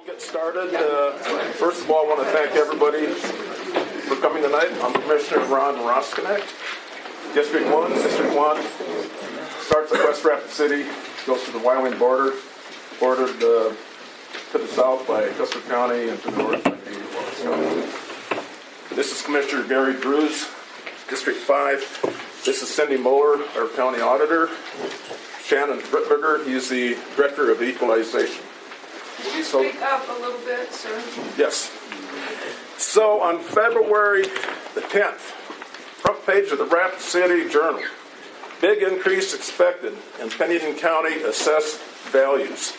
Get started. First of all, I want to thank everybody for coming tonight. I'm Commissioner Ron Roskinek. District 1 starts at West Rapid City, goes to the Wyoming border, bordered to the south by Custer County and to the north by Wallace County. This is Commissioner Gary Drews, District 5. This is Cindy Moeller, our county auditor. Shannon Rittberger, he's the director of equalization. Could you speak up a little bit, sir? Yes. So on February the 10th, front page of the Rapid City Journal, big increase expected in Pennington County assessed values.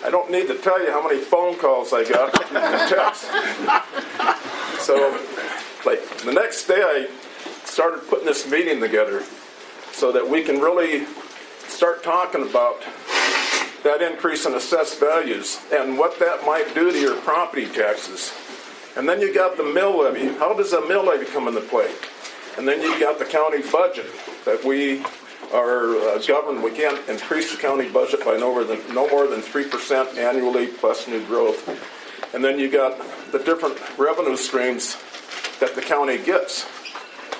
I don't need to tell you how many phone calls I got and texts. So, like, the next day I started putting this meeting together so that we can really start talking about that increase in assessed values and what that might do to your property taxes. And then you got the mill levy. How does a mill levy come into play? And then you got the county budget that we are governed. We can't increase the county budget by no more than 3% annually plus new growth. And then you got the different revenue streams that the county gets.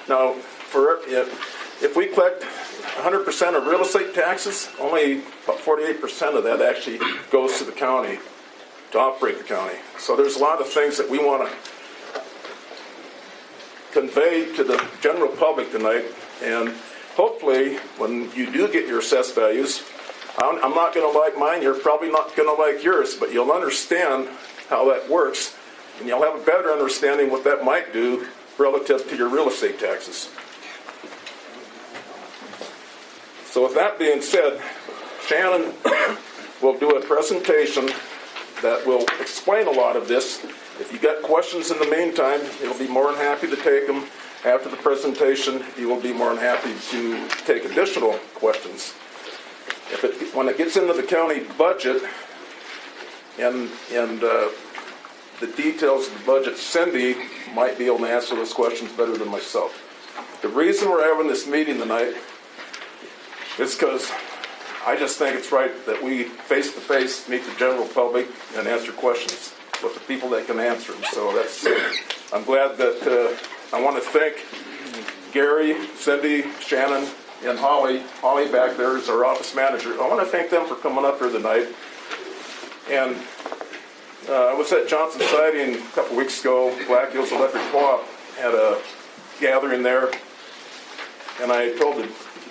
Now, if we collect 100% of real estate taxes, only about 48% of that actually goes to the county to operate the county. So there's a lot of things that we want to convey to the general public tonight, and hopefully when you do get your assessed values, I'm not going to like mine, you're probably not going to like yours, but you'll understand how that works, and you'll have a better understanding what that might do relative to your real estate taxes. So with that being said, Shannon will do a presentation that will explain a lot of this. If you got questions in the meantime, he'll be more than happy to take them. After the presentation, he will be more than happy to take additional questions. When it gets into the county budget and the details of the budget, Cindy might be able to answer those questions better than myself. The reason we're having this meeting tonight is because I just think it's right that we face-to-face meet the general public and answer questions with the people that can answer them. So I'm glad that I want to thank Gary, Cindy, Shannon, and Holly. Holly back there is our office manager. I want to thank them for coming up here tonight. And I was at Johnson Siding a couple weeks ago. Black Hills Electric Co-op had a gathering there, and I told the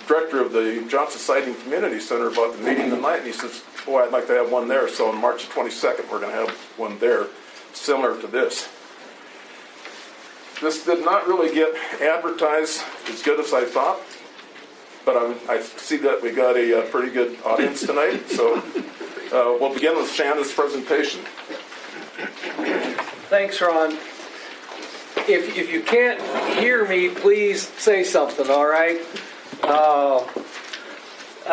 director of the Johnson Siding Community Center about the meeting tonight, and he says, boy, I'd like to have one there. So on March 22nd, we're going to have one there similar to this. This did not really get advertised as good as I thought, but I see that we got a pretty good audience tonight. So we'll begin with Shannon's presentation. Thanks, Ron. If you can't hear me, please say something, all right?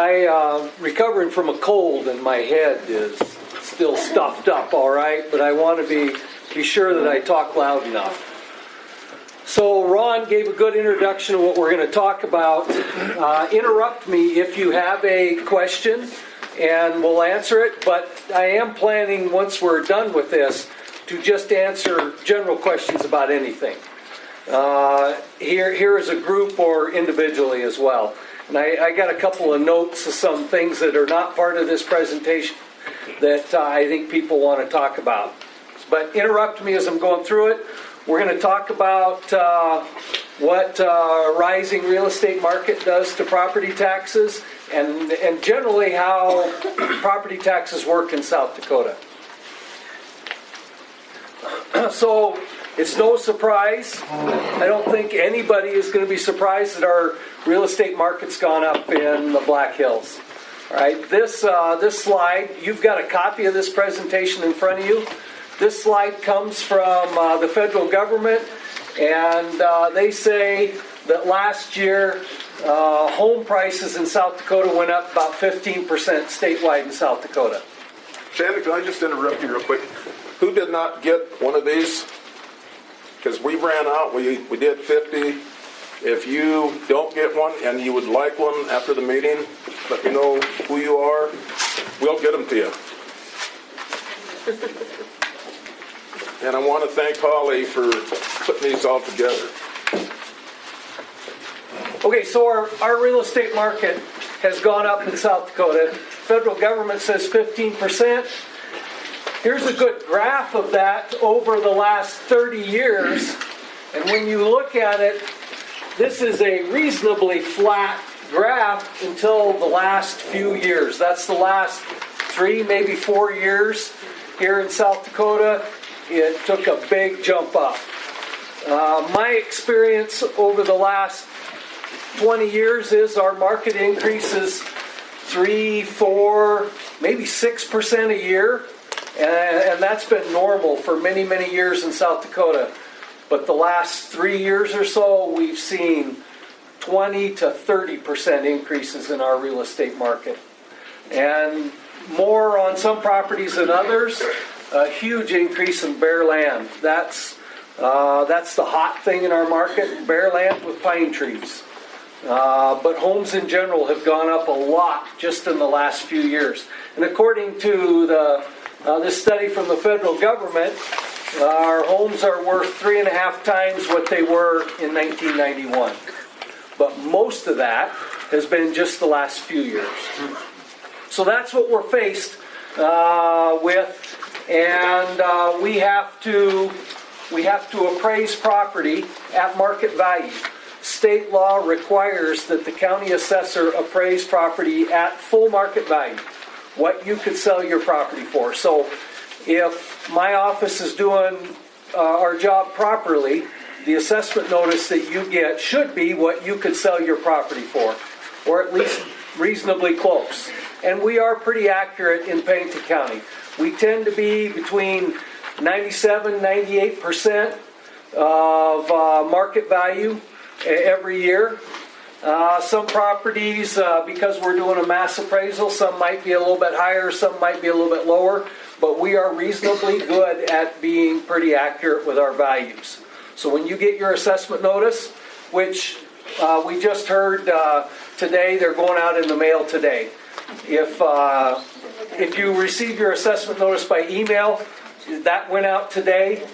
I recovering from a cold and my head is still stuffed up, all right? But I want to be sure that I talk loud enough. So Ron gave a good introduction of what we're going to talk about. Interrupt me if you have a question and we'll answer it. But I am planning, once we're done with this, to just answer general questions about anything. Here as a group or individually as well. And I got a couple of notes of some things that are not part of this presentation that I think people want to talk about. But interrupt me as I'm going through it. We're going to talk about what rising real estate market does to property taxes and generally how property taxes work in South Dakota. So it's no surprise. I don't think anybody is going to be surprised that our real estate market's gone up in the Black Hills. All right, this slide, you've got a copy of this presentation in front of you. This slide comes from the federal government, and they say that last year home prices in South Dakota went up about 15% statewide in South Dakota. Shannon, can I just interrupt you real quick? Who did not get one of these? Because we ran out, we did 50. If you don't get one and you would like one after the meeting, let me know who you are. We'll get them to you. And I want to thank Holly for putting these all together. Okay, so our real estate market has gone up in South Dakota. Federal government says 15%. Here's a good graph of that over the last 30 years. And when you look at it, this is a reasonably flat graph until the last few years. That's the last 3, maybe 4 years here in South Dakota. It took a big jump up. My experience over the last 20 years is our market increases 3, 4, maybe 6% a year. And that's been normal for many, many years in South Dakota. But the last 3 years or so, we've seen 20 to 30% increases in our real estate market. And more on some properties than others. A huge increase in bare land. That's the hot thing in our market, bare land with pine trees. But homes in general have gone up a lot just in the last few years. And according to this study from the federal government, our homes are worth 3.5 times what they were in 1991. But most of that has been just the last few years. So that's what we're faced with. And we have to appraise property at market value. State law requires that the county assessor appraise property at full market value, what you could sell your property for. So if my office is doing our job properly, the assessment notice that you get should be what you could sell your property for, or at least reasonably close. And we are pretty accurate in Pennington County. We tend to be between 97-98% of market value every year. Some properties, because we're doing a mass appraisal, some might be a little bit higher, some might be a little bit lower, but we are reasonably good at being pretty accurate with our values. So when you get your assessment notice, which we just heard today, they're going out in the mail today. If you receive your assessment notice by email, that went out today.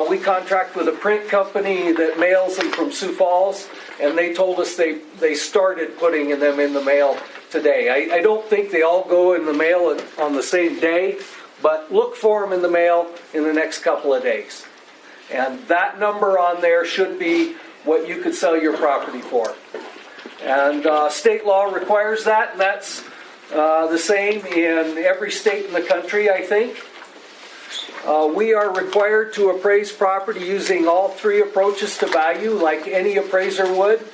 We contract with a print company that mails them from Sioux Falls, and they told us they started putting them in the mail today. I don't think they all go in the mail on the same day, but look for them in the mail in the next couple of days. And that number on there should be what you could sell your property for. And state law requires that, and that's the same in every state in the country, I think. We are required to appraise property using all 3 approaches to value, like any appraiser would,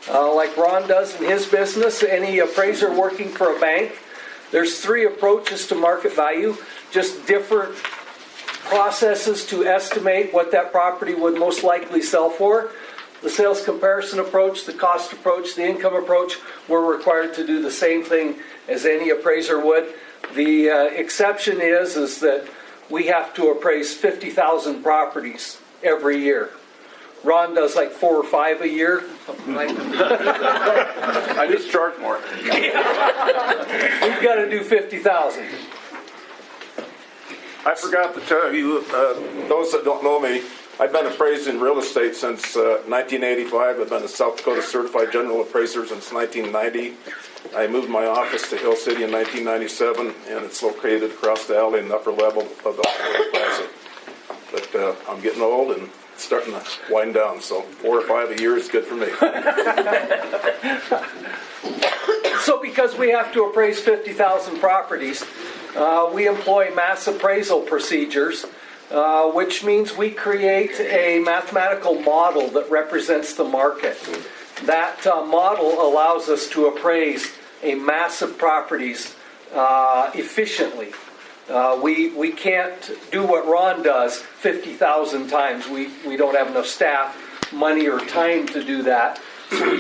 like Ron does in his business, any appraiser working for a bank. There's 3 approaches to market value, just different processes to estimate what that property would most likely sell for. The sales comparison approach, the cost approach, the income approach, we're required to do the same thing as any appraiser would. The exception is that we have to appraise 50,000 properties every year. Ron does like 4 or 5 a year. Something like that. I just charge more. We've got to do 50,000. I forgot to tell you, those that don't know me, I've been appraised in real estate since 1985. I've been a South Dakota Certified General Appraiser since 1990. I moved my office to Hill City in 1997, and it's located across the alley in the upper level of the plaza. But I'm getting old and starting to wind down, so 4 or 5 a year is good for me. So because we have to appraise 50,000 properties, we employ mass appraisal procedures, which means we create a mathematical model that represents the market. That model allows us to appraise a mass of properties efficiently. We can't do what Ron does 50,000 times. We don't have enough staff, money, or time to do that. So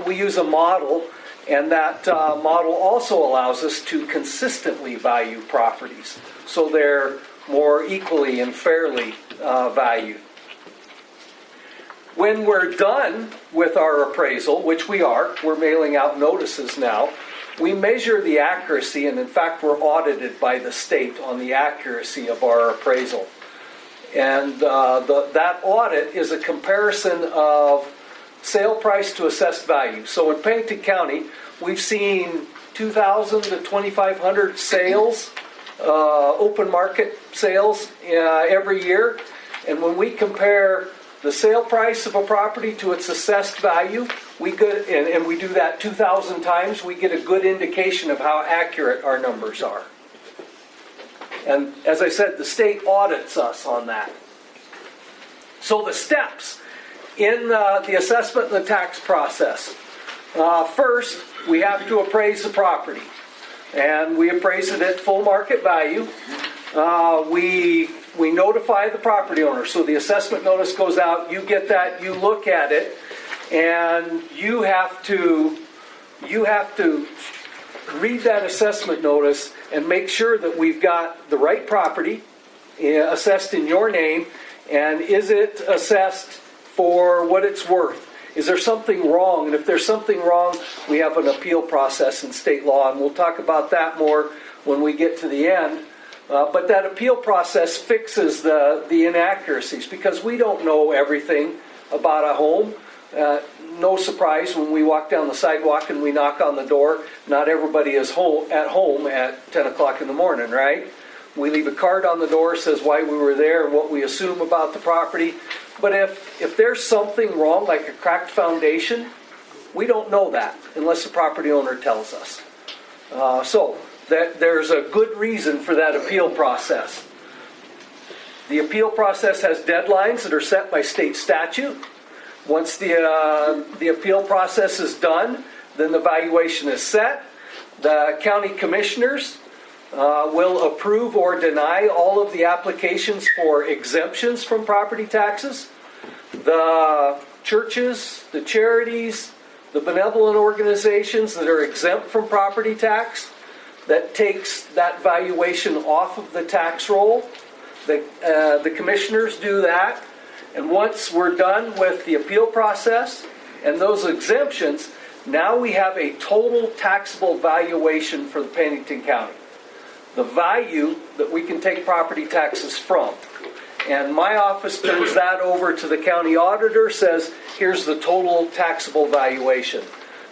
we use a model, and that model also allows us to consistently value properties, so they're more equally and fairly valued. When we're done with our appraisal, which we're mailing out notices now, we measure the accuracy, and in fact we're audited by the state on the accuracy of our appraisal. And that audit is a comparison of sale price to assessed value. So in Pennington County, we've seen 2,000 to 2,500 sales, open market sales every year. And when we compare the sale price of a property to its assessed value, we get, and we do that 2,000 times, we get a good indication of how accurate our numbers are. And as I said, the state audits us on that. So the steps in the assessment and the tax process. First, we have to appraise the property. And we appraise it at full market value. We notify the property owner. So the assessment notice goes out, you get that, you look at it, and you have to read that assessment notice and make sure that we've got the right property assessed in your name, and is it assessed for what it's worth? Is there something wrong? And if there's something wrong, we have an appeal process in state law, and we'll talk about that more when we get to the end. But that appeal process fixes the inaccuracies, because we don't know everything about a home. No surprise when we walk down the sidewalk and we knock on the door, not everybody is at home at 10 o'clock in the morning, right? We leave a card on the door that says why we were there and what we assume about the property. But if there's something wrong, like a cracked foundation, we don't know that unless the property owner tells us. So that there's a good reason for that appeal process. The appeal process has deadlines that are set by state statute. Once the appeal process is done, then the valuation is set. The county commissioners will approve or deny all of the applications for exemptions from property taxes. The churches, the charities, the benevolent organizations that are exempt from property tax, that takes that valuation off of the tax roll. The commissioners do that. And once we're done with the appeal process and those exemptions, now we have a total taxable valuation for the Pennington County. The value that we can take property taxes from. And my office turns that over to the county auditor, says, here's the total taxable valuation.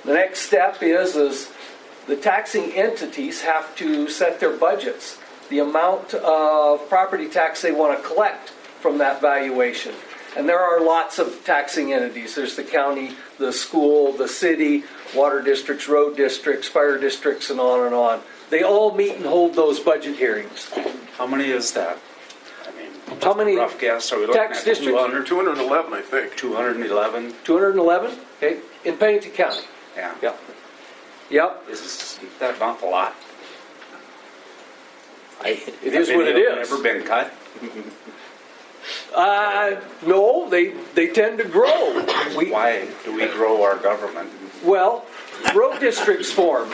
The next step is the taxing entities have to set their budgets, the amount of property tax they want to collect from that valuation. And there are lots of taxing entities. There's the county, the school, the city, water districts, road districts, fire districts, and on and on. They all meet and hold those budget hearings. How many is that? I mean, How many rough guess, are we looking tax at districts? 211, I think. 211? 211? Okay, in Pennington County. Yeah. Yep. Yep. Is that not a lot? It is what it is. Never been cut? No, they tend to grow. Why do we grow our government? Well, road districts form.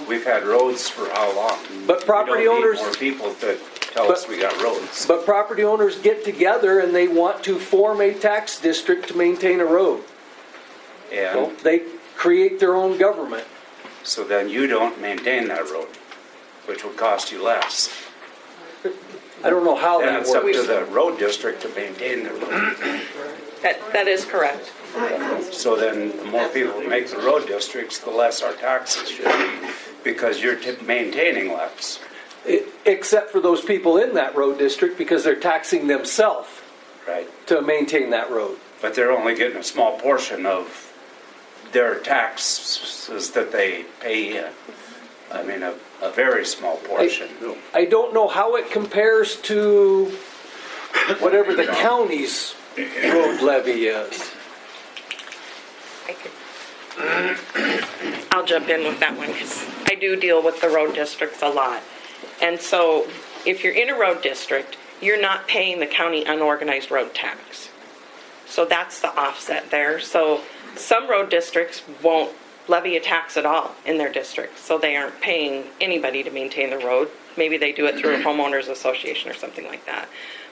We've had roads for how long? But property we don't owners- need more people to tell us we got roads. But property owners get together and they want to form a tax district to maintain a road. So And they create their own government. so then you don't maintain that road, which would cost you less. I don't know how And that it's up works. to the road district to maintain the road. That is correct. So then the more people that make the road districts, the less our taxes should be, because you're maintaining less. Except for those people in that road district, because they're taxing themselves Right. to maintain that road. But they're only getting a small portion of their taxes that they pay in. I mean, a very small portion. I don't know how it compares to whatever the county's road levy is. I'll jump in with that one because I do deal with the road districts a lot. And so if you're in a road district, you're not paying the county unorganized road tax. So that's the offset there. So some road districts won't levy a tax at all in their district. So they aren't paying anybody to maintain the road. Maybe they do it through a homeowners association or something like that.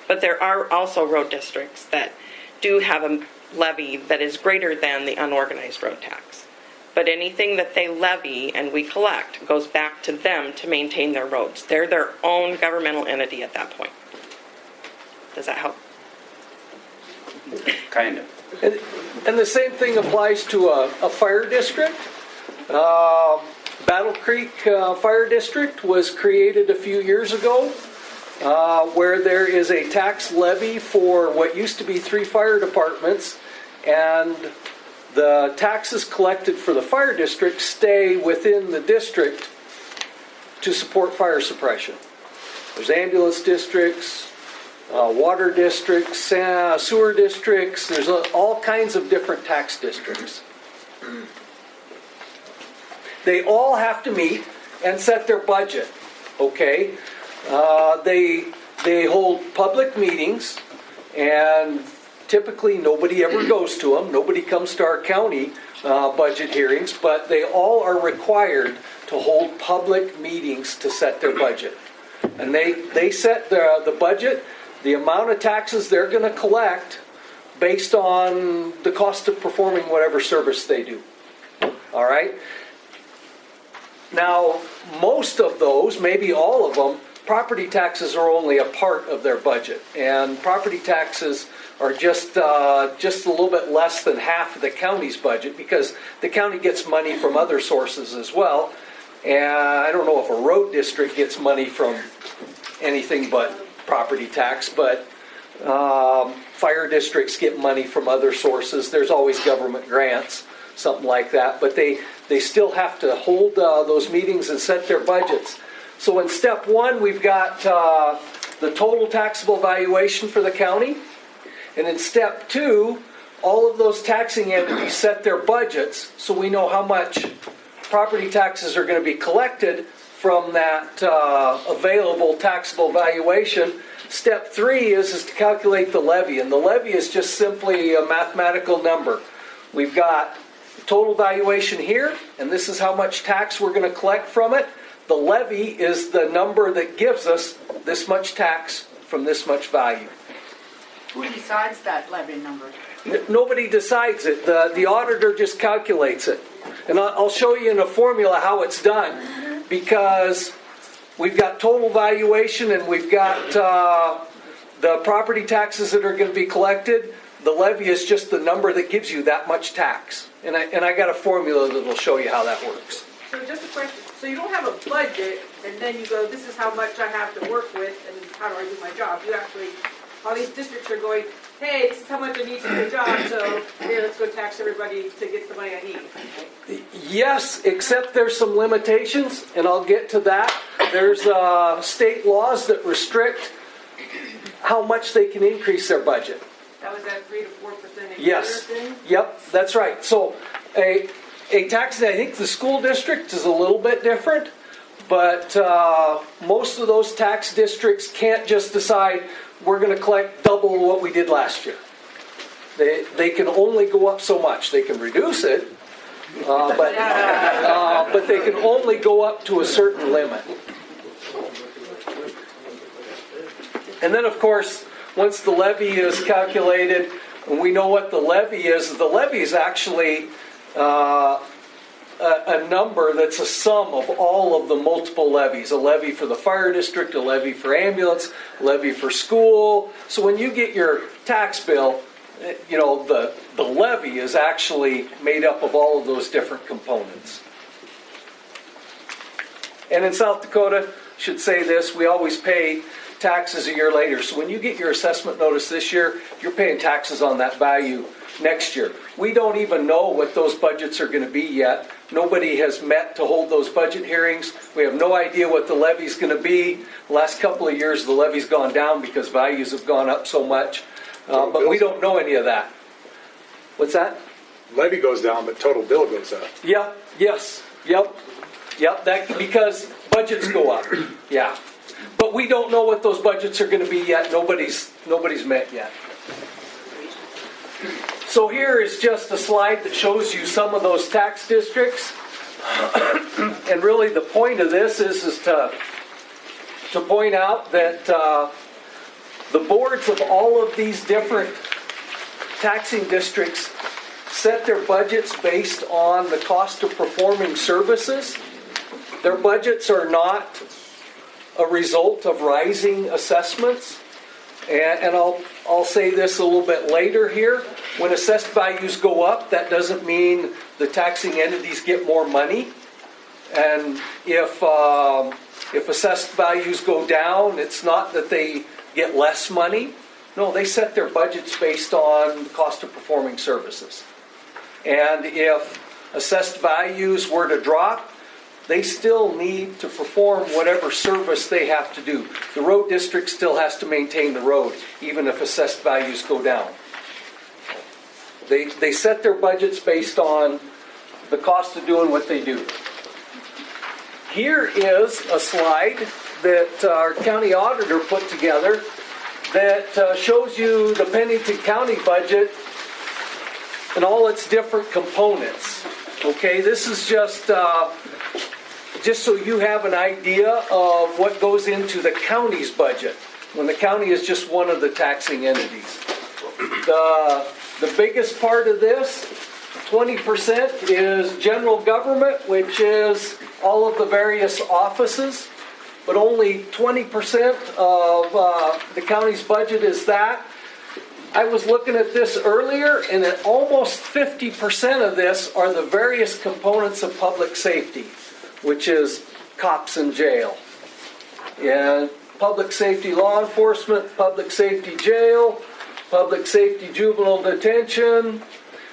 But there are also road districts that do have a levy that is greater than the unorganized road tax. But anything that they levy and we collect goes back to them to maintain their roads. They're their own governmental entity at that point. Does that help? Kind of. And the same thing applies to a fire district. Battle Creek Fire District was created a few years ago, where there is a tax levy for what used to be 3 fire departments, and the taxes collected for the fire district stay within the district to support fire suppression. There's ambulance districts, water districts, sewer districts, there's all kinds of different tax districts. They all have to meet and set their budget, okay? They hold public meetings, and typically nobody ever goes to them. Nobody comes to our county budget hearings, but they all are required to hold public meetings to set their budget. And they set the budget, the amount of taxes they're going to collect based on the cost of performing whatever service they do. All right? Now, most of those, maybe all of them, property taxes are only a part of their budget. And property taxes are just a little bit less than half of the county's budget, because the county gets money from other sources as well. And I don't know if a road district gets money from anything but property tax, but fire districts get money from other sources. There's always government grants, something like that. But they still have to hold those meetings and set their budgets. So in step 1, we've got the total taxable valuation for the county. And in step 2, all of those taxing entities set their budgets, so we know how much property taxes are going to be collected from that available taxable valuation. Step 3 is to calculate the levy, and the levy is just simply a mathematical number. We've got total valuation here, and this is how much tax we're going to collect from it. The levy is the number that gives us this much tax from this much value. Who decides that levy number? Nobody decides it. The auditor just calculates it. And I'll show you in a formula how it's done, because we've got total valuation and we've got the property taxes that are going to be collected. The levy is just the number that gives you that much tax. And I got a formula that will show you how that works. So just a question, so you don't have a budget, and then you go, this is how much I have to work with, and how do I do my job? You actually, all these districts are going, hey, this is how much I need to do the job, so here, let's go tax everybody to get the money I need. Yes, except there's some limitations, and I'll get to that. There's state laws that restrict how much they can increase their budget. That was that 3 to 4% a year Yes. thing? Yep, that's right. So a tax, I think the school district is a little bit different, but most of those tax districts can't just decide we're going to collect double what we did last year. They can only go up so much. They can reduce it, but they can only go up to a certain limit. And then, of course, once the levy is calculated, and we know what the levy is actually a number that's a sum of all of the multiple levies. A levy for the fire district, a levy for ambulance, a levy for school. So when you get your tax bill, you know, the levy is actually made up of all of those different components. And in South Dakota, should say this, we always pay taxes a year later. So when you get your assessment notice this year, you're paying taxes on that value next year. We don't even know what those budgets are going to be yet. Nobody has met to hold those budget hearings. We have no idea what the levy's going to be. The last couple of years, the levy's gone down because values have gone up so much. But we don't know any of that. What's that? Levy goes down, but total bill goes up. Yep, yes, yep. That because budgets go up. Yeah. But we don't know what those budgets are going to be yet. Nobody's met yet. So here is just a slide that shows you some of those tax districts. And really the point of this is to point out that the boards of all of these different taxing districts set their budgets based on the cost of performing services. Their budgets are not a result of rising assessments. And I'll say this a little bit later here. When assessed values go up, that doesn't mean the taxing entities get more money. And if assessed values go down, it's not that they get less money. No, they set their budgets based on the cost of performing services. And if assessed values were to drop, they still need to perform whatever service they have to do. The road district still has to maintain the road, even if assessed values go down. They set their budgets based on the cost of doing what they do. Here is a slide that our county auditor put together that shows you the Pennington County budget and all its different components. Okay, this is just so you have an idea of what goes into the county's budget, when the county is just one of the taxing entities. The biggest part of this, 20%, is general government, which is all of the various offices, but only 20% of the county's budget is that. I was looking at this earlier, and at almost 50% of this are the various components of public safety, which is cops in jail. And public safety law enforcement, public safety jail, public safety juvenile detention,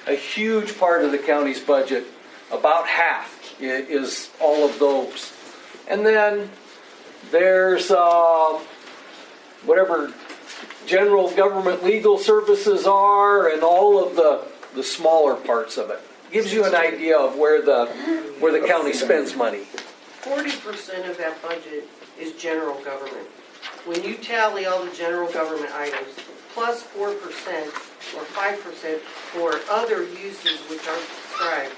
a huge part of the county's budget, about half is all of those. And then there's whatever general government legal services are and all of the smaller parts of it. Gives you an idea of where the county spends money. 40% of that budget is general government. When you tally all the general government items, plus 4% or 5% for other uses which are prescribed,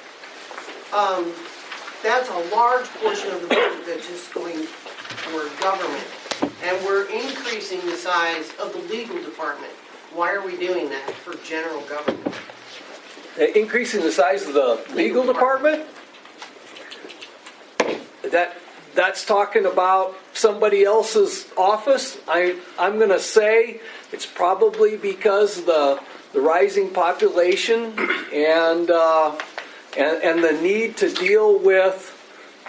that's a large portion of the budget that's just going for government. And we're increasing the size of the legal department. Why are we doing that for general government? Increasing the size of the legal department? That's talking about somebody else's office. I'm going to say it's probably because of the rising population and the need to deal with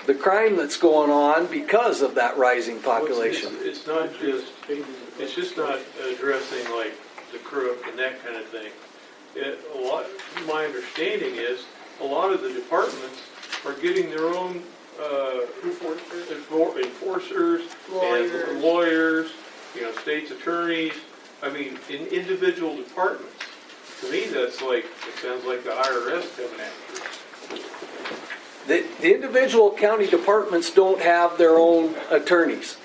the crime that's going on because of that rising population. It's not just, it's just not addressing like the crook and that kind of thing. My understanding is a lot of the departments are getting their own enforcers, and lawyers, state's attorneys. I mean, in individual departments. To me, that's like, it sounds like the IRS coming after us. The individual county departments don't have their own attorneys.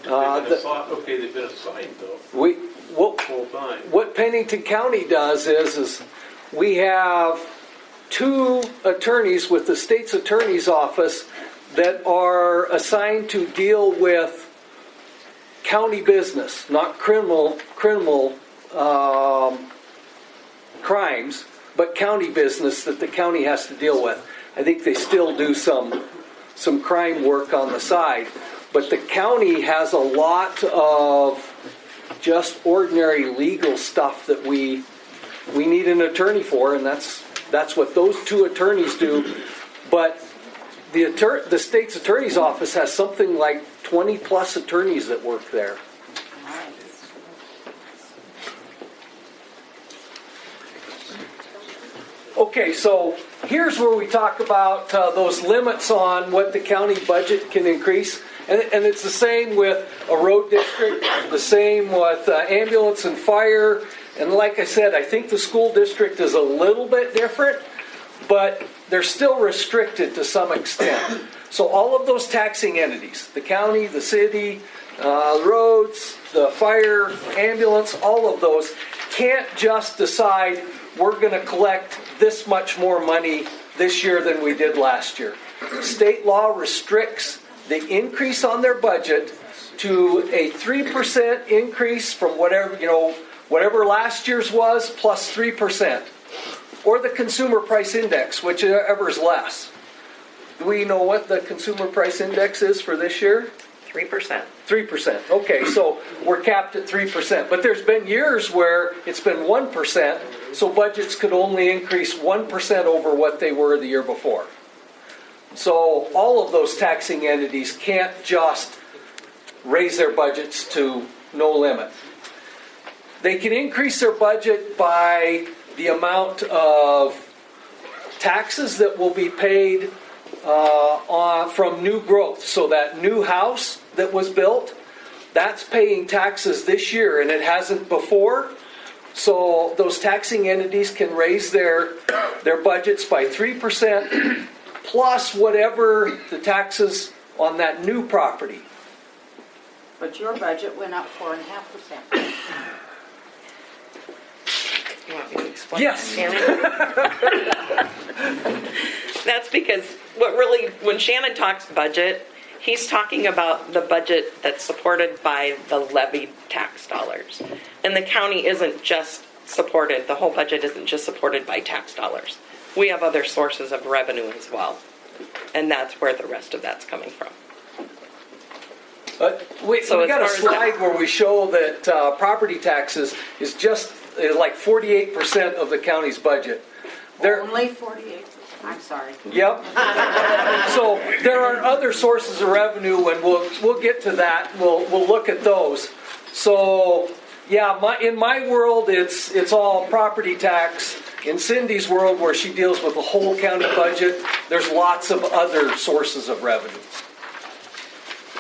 Okay, they've been assigned though. Full time. What Pennington County does is we have 2 attorneys with the state's attorney's office that are assigned to deal with county business, not criminal crimes, but county business that the county has to deal with. I think they still do some crime work on the side, but the county has a lot of just ordinary legal stuff that we need an attorney for, and that's what those 2 attorneys do. But the state's attorney's office has something like 20 plus attorneys that work there. Okay, so here's where we talk about those limits on what the county budget can increase. And it's the same with a road district, the same with ambulance and fire. And like I said, I think the school district is a little bit different, but they're still restricted to some extent. So all of those taxing entities, the county, the city, the roads, the fire, ambulance, all of those, can't just decide we're going to collect this much more money this year than we did last year. State law restricts the increase on their budget to a 3% increase from whatever last year's was plus 3%. or the consumer price index, whichever is less. Do we know what the consumer price index is for this year? 3%. 3%. Okay, so we're capped at 3%. But there's been years where it's been 1%, so budgets could only increase 1% over what they were the year before. So all of those taxing entities can't just raise their budgets to no limit. They can increase their budget by the amount of taxes that will be paid from new growth. So that new house that was built, that's paying taxes this year and it hasn't before. So those taxing entities can raise their budgets by 3% plus whatever the taxes on that new property. But your budget went up 4.5%. You want me to explain? Yes. that, Shannon? That's because when Shannon talks budget, he's talking about the budget that's supported by the levy tax dollars. And the county isn't just supported, the whole budget isn't just supported by tax dollars. We have other sources of revenue as well. And that's where the rest of that's coming from. We So got a as far as slide where we show that property taxes is like 48% of the county's budget. Only 48%. I'm sorry. Yep. So there are other sources of revenue, and we'll get to that. We'll look at those. So yeah, in my world, it's all property tax. In Cindy's world, where she deals with the whole county budget, there's lots of other sources of revenue.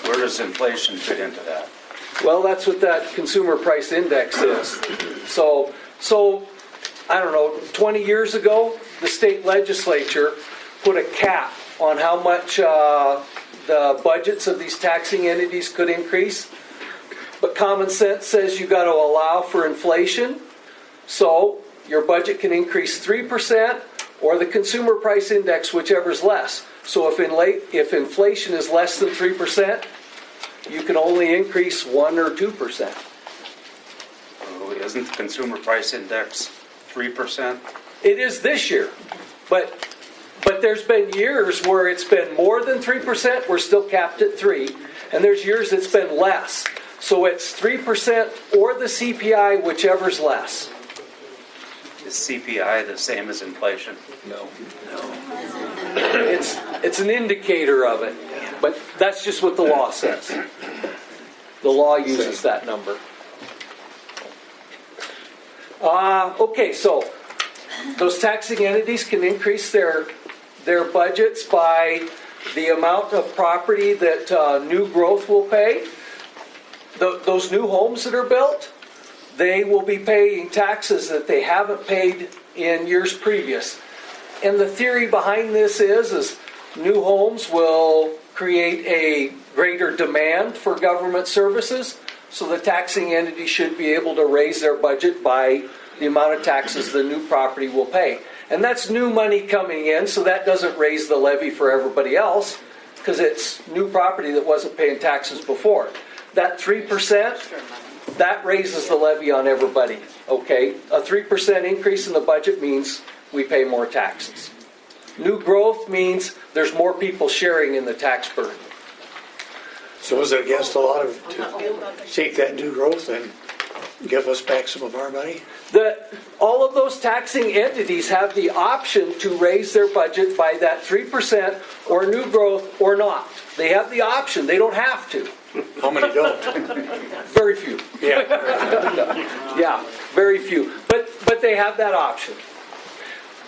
Where does inflation fit into that? Well, that's what that consumer price index is. So I don't know, 20 years ago, the state legislature put a cap on how much the budgets of these taxing entities could increase. But common sense says you got to allow for inflation. So your budget can increase 3% or the consumer price index, whichever's less. So if inflation is less than 3%, you can only increase 1 or 2%. Oh, isn't the consumer price index 3%? It is this year, but there's been years where it's been more than 3%. We're still capped at 3%, and there's years it's been less. So it's 3% or the CPI, whichever's less. Is CPI the same as inflation? No. It's an indicator of it, but that's just what the law says. The law uses that number. Okay, so those taxing entities can increase their budgets by the amount of property that new growth will pay. Those new homes that are built, they will be paying taxes that they haven't paid in years previous. And the theory behind this is new homes will create a greater demand for government services, so the taxing entity should be able to raise their budget by the amount of taxes the new property will pay. And that's new money coming in, so that doesn't raise the levy for everybody else, because it's new property that wasn't paying taxes before. That 3%, that raises the levy on everybody, okay? A 3% increase in the budget means we pay more taxes. New growth means there's more people sharing in the tax burden. So is it against the law to take that new growth and give us back some of our money? All of those taxing entities have the option to raise their budget by that 3% or new growth or not. They have the option. They don't have to. How many don't? Very few. Yeah. Yeah, very few. But they have that option.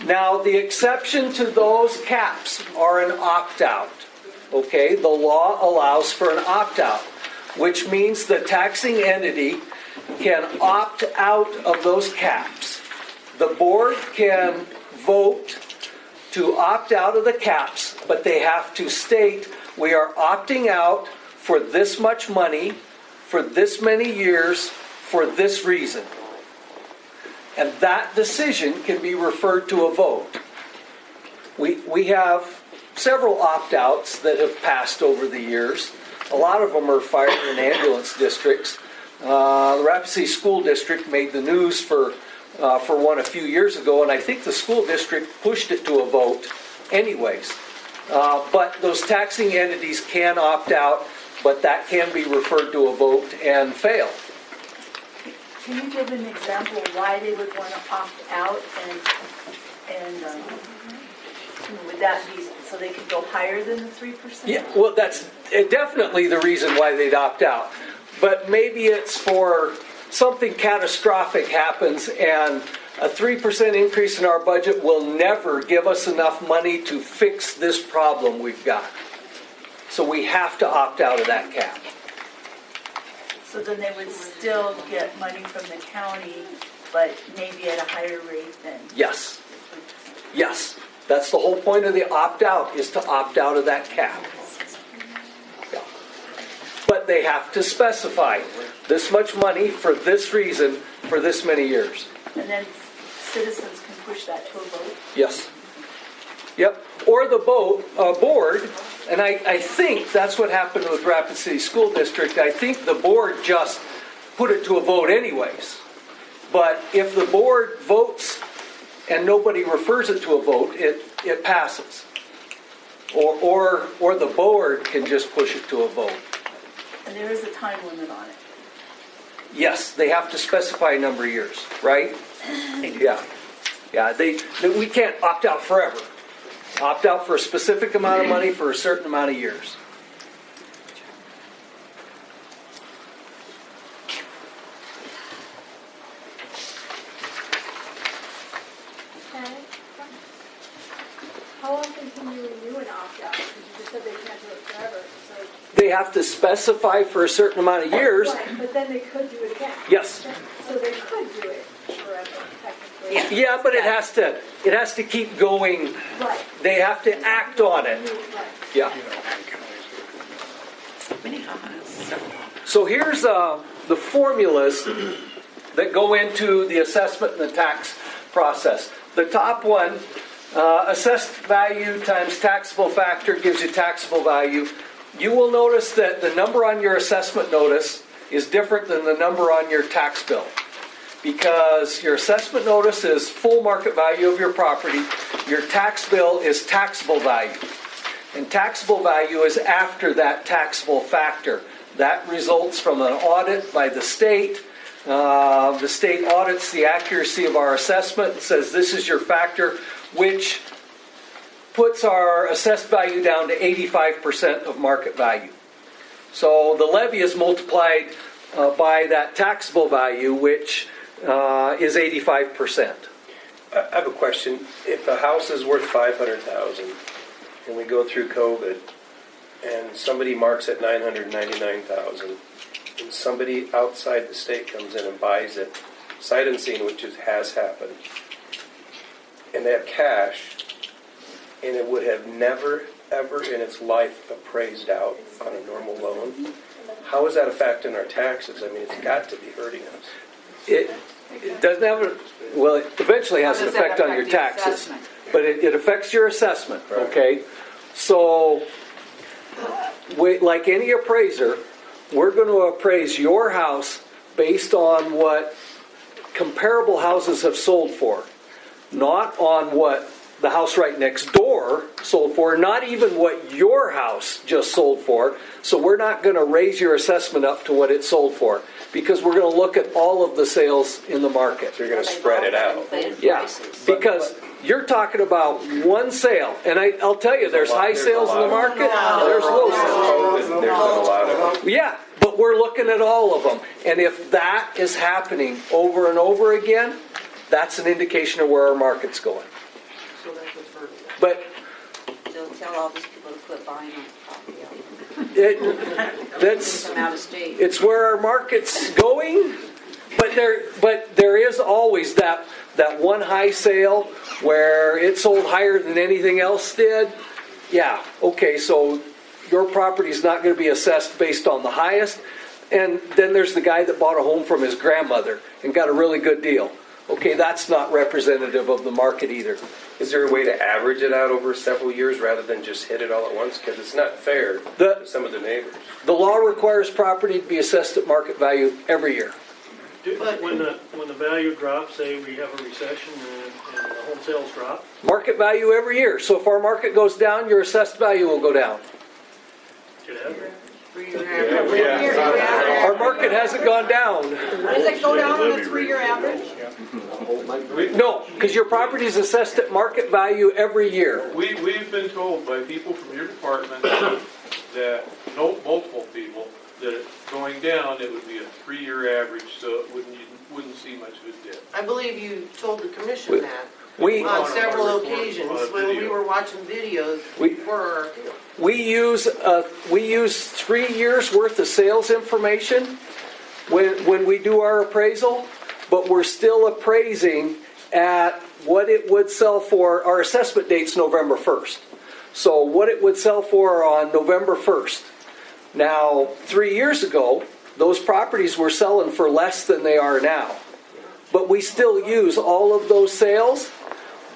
Now, the exception to those caps are an opt-out. Okay, the law allows for an opt-out, which means the taxing entity can opt out of those caps. The board can vote to opt out of the caps, but they have to state, we are opting out for this much money, for this many years, for this reason. And that decision can be referred to a vote. We have several opt-outs that have passed over the years. A lot of them are fire and ambulance districts. The Rapid City School District made the news for for one a few years ago, and I think the school district pushed it to a vote anyways. But those taxing entities can opt out, but that can be referred to a vote and fail. Can you give an example of why they would want to opt out and would that be so they could go higher than the 3%? Yeah, well, that's definitely the reason why they'd opt out. But maybe it's for something catastrophic happens and a 3% increase in our budget will never give us enough money to fix this problem we've got. So we have to opt out of that cap. So then they would still get money from the county, but maybe at a higher rate than... Yes. Yes. That's the whole point of the opt-out, is to opt out of that cap. Yeah. But they have to specify this much money for this reason for this many years. And then citizens can push that to a vote? Yes. Yep. Or the board, and I think that's what happened with Rapid City School District. I think the board just put it to a vote anyways. But if the board votes and nobody refers it to a vote, it passes. Or the board can just push it to a vote. And there is a time limit on it? Yes, they have to specify a number of years, right? Yeah. Yeah, we can't opt out forever. Opt out for a specific amount of money for a certain amount of years. How often can you renew an opt-out? Because you just said they can't do it forever, so... They have to specify for a certain amount of years. Right, but then they could do it again. Yes. So they could do it forever, technically. Yeah. Yeah, but it has to keep going. Right. They have to act on it. Right. Yeah. So here's the formulas that go into the assessment and the tax process. The top one, assessed value times taxable factor gives you taxable value. You will notice that the number on your assessment notice is different than the number on your tax bill, because your assessment notice is full market value of your property. Your tax bill is taxable value. And taxable value is after that taxable factor. That results from an audit by the state. The state audits the accuracy of our assessment and says this is your factor, which puts our assessed value down to 85% of market value. So the levy is multiplied by that taxable value, which is 85%. I have a question. If a house is worth $500,000 and we go through COVID and somebody marks it $999,000 and somebody outside the state comes in and buys it, sight unseen, which has happened, and they have cash, and it would have never, ever in its life appraised out on a normal loan, how is that affecting our taxes? I mean, it's got to be hurting us. It doesn't have well, it eventually has an effect on your taxes, but it affects your assessment, okay? So, like any appraiser, we're going to appraise your house based on what comparable houses have sold for, not on what the house right next door sold for, not even what your house just sold for. So we're not going to raise your assessment up to what it sold for, because we're going to look at all of the sales in the market. So you're going to spread it out. Yeah, because you're talking about one sale, and I'll tell you, there's high sales in the market, there's low sales. There's been a lot of them. Yeah, but we're looking at all of them. And if that is happening over and over again, that's an indication of where our market's going. So that's what's hurting us. But They'll tell all these people to quit buying on property out that's from out of state. it's where our market's going. But there is always that one high sale where it sold higher than anything else did. Yeah, okay, so your property's not going to be assessed based on the highest. And then there's the guy that bought a home from his grandmother and got a really good deal. Okay, that's not representative of the market either. Is there a way to average it out over several years rather than just hit it all at once? Because it's not fair to some of the neighbors. The law requires property to be assessed at market value every year. But- When the value drops, say we have a recession and the home sales drop, Market value every year. So if our market goes down, your assessed value will go down. should have. Our market hasn't gone down. Does it go down on a 3-year average? No, because your property is assessed at market value every year. We've been told by people from your department that, multiple people, that it's going down, it would be a 3-year average, so you wouldn't see much of a dip. I believe you told the commission that We on several On a occasions video. when we were watching videos for our appeal. We use 3 years worth of sales information when we do our appraisal, but we're still appraising at what it would sell for. Our assessment date's November 1st. So what it would sell for on November 1st. Now, 3 years ago, those properties were selling for less than they are now. But we still use all of those sales,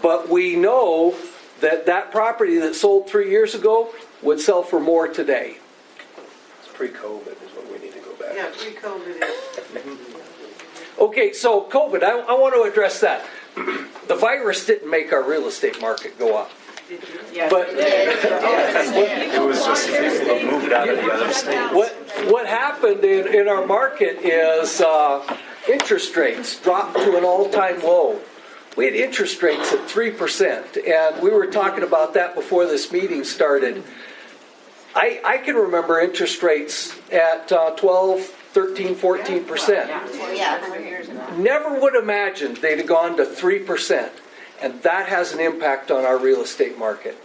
but we know that that property that sold 3 years ago would sell for more today. It's pre-COVID is what we need to go back. Yeah, pre-COVID is. Okay, so COVID, I want to address that. The virus didn't make our real estate market go up. But It was just the people that moved out of the other states. what happened in our market is interest rates dropped to an all-time low. We had interest rates at 3%, and we were talking about that before this meeting started. I can remember interest rates at 12, 13, 14%. Never would imagine they'd have gone to 3%. And that has an impact on our real estate market.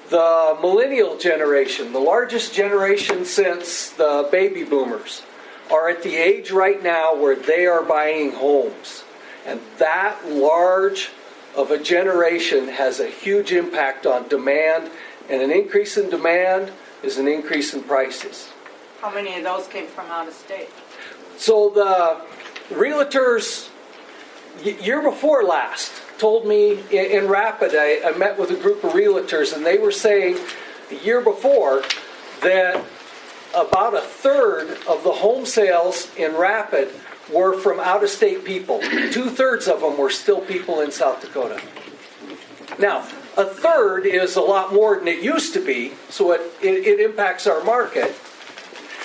The millennial generation, the largest generation since the baby boomers, are at the age right now where they are buying homes. And that large of a generation has a huge impact on demand, and an increase in demand is an increase in prices. How many of those came from out of state? So the realtors, year before last, told me in Rapid, I met with a group of realtors, and they were saying the year before that about a third of the home sales in Rapid were from out-of-state people. 2/3 of them were still people in South Dakota. Now, a third is a lot more than it used to be, so it impacts our market.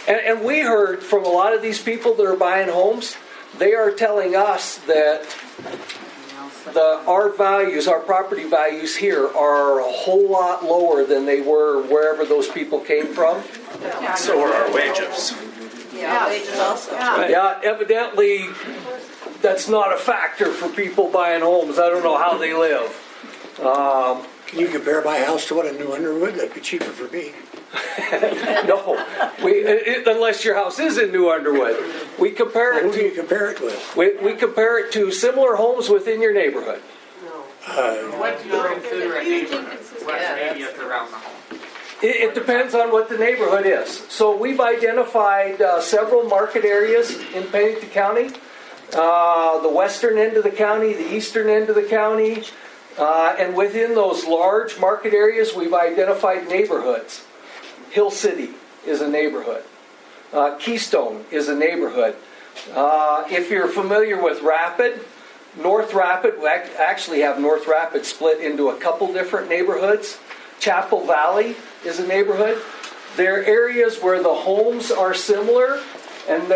And we heard from a lot of these people that are buying homes, they are telling us that our property values here are a whole lot lower than they were wherever those people came from. So are our wages. Yeah, evidently that's not a factor for people buying homes. I don't know how they live. Can you compare my house to what a New Underwood? That'd be cheaper for me. No, unless your house is in New Underwood. We compare Who it do you to compare it with? we compare it to similar homes within your neighborhood. What do you consider a neighborhood? What radius around the home? It depends on what the neighborhood is. So we've identified several market areas in Pennington County. The western end of the county, the eastern end of the county, and within those large market areas we've identified neighborhoods. Hill City is a neighborhood. Keystone is a neighborhood. If you're familiar with Rapid, North Rapid, we actually have North Rapid split into a couple different neighborhoods. Chapel Valley is a neighborhood. They're areas where the homes are similar, and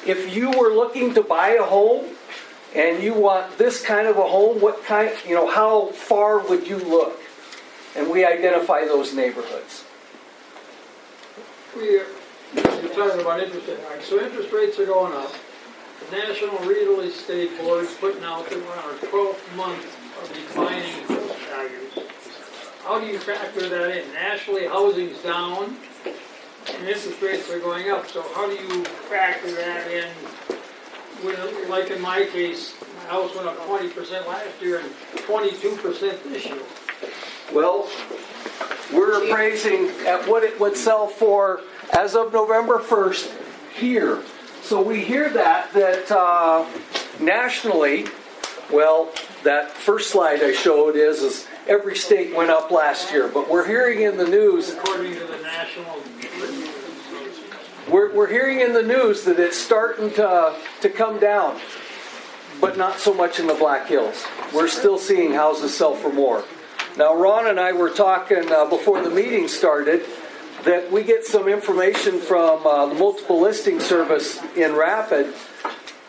if you were looking to buy a home and you want this kind of a home, how far would you look? And we identify those neighborhoods. You're talking about interest rates. So interest rates are going up. The National Real Estate Board is putting out that we're on our 12th month of declining values. How do you factor that in? Nationally, housing's down, and interest rates are going up. So how do you factor that in? Like in my case, my house went up 20% last year and 22% this year. Well, we're appraising at what it would sell for as of November 1st here. So we hear that nationally, well, that first slide I showed is every state went up last year, but we're hearing in the news. According to the national. we're hearing in the news that it's starting to come down, but not so much in the Black Hills. We're still seeing houses sell for more. Now, Ron and I were talking before the meeting started that we get some information from the multiple listing service in Rapid,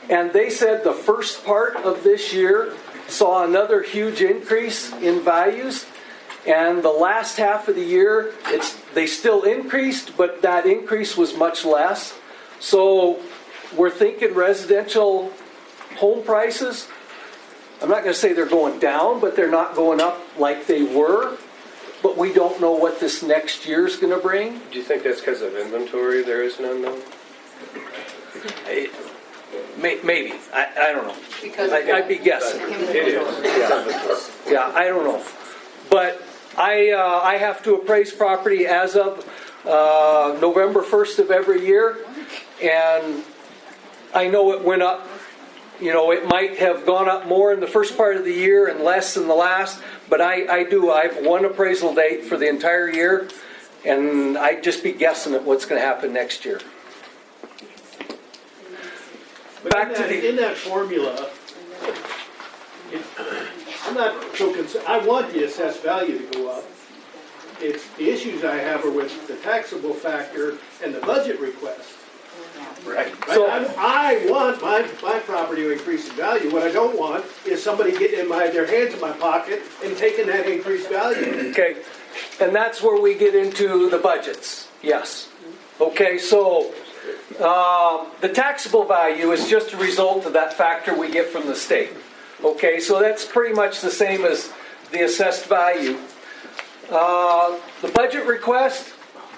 and they said the first part of this year saw another huge increase in values, and the last half of the year they still increased, but that increase was much less. So we're thinking residential home prices, I'm not going to say they're going down, but they're not going up like they were. But we don't know what this next year's going to bring. Do you think that's because of inventory? There is none, though? Maybe. I don't know. Because I'd be guessing. It is. Yeah, I don't know. But I have to appraise property as of November 1st of every year. And I know it went up. You know, it might have gone up more in the first part of the year and less in the last, but I have one appraisal date for the entire year, and I'd just be guessing at what's going to happen next year. But in that formula, I'm not so concerned, I want the assessed value to go up. It's the issues I have are with the taxable factor and the budget request. Right. So I want my property to increase in value. What I don't want is somebody getting their hands in my pocket and taking that increased value. okay, and that's where we get into the budgets. Yes. Okay, so the taxable value is just a result of that factor we get from the state. Okay, so that's pretty much the same as the assessed value. The budget request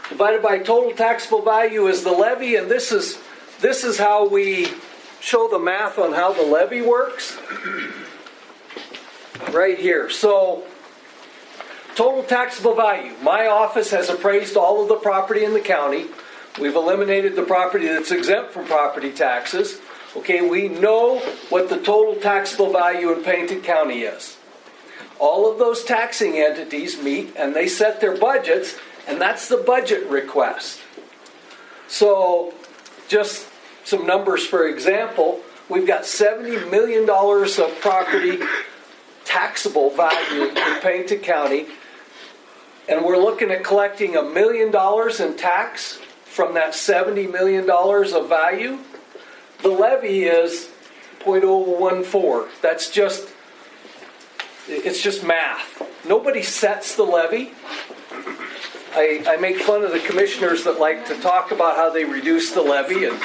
divided by total taxable value is the levy, and this is how we show the math on how the levy works. Right here. So, total taxable value. My office has appraised all of the property in the county. We've eliminated the property that's exempt from property taxes. Okay, we know what the total taxable value in Pennington County is. All of those taxing entities meet and they set their budgets, and that's the budget request. So, just some numbers for example, we've got $70 million of property taxable value in Pennington County, and we're looking at collecting $1 million in tax from that $70 million of value. The levy is 0.014. That's just, it's just math. Nobody sets the levy. I make fun of the commissioners that like to talk about how they reduce the levy, and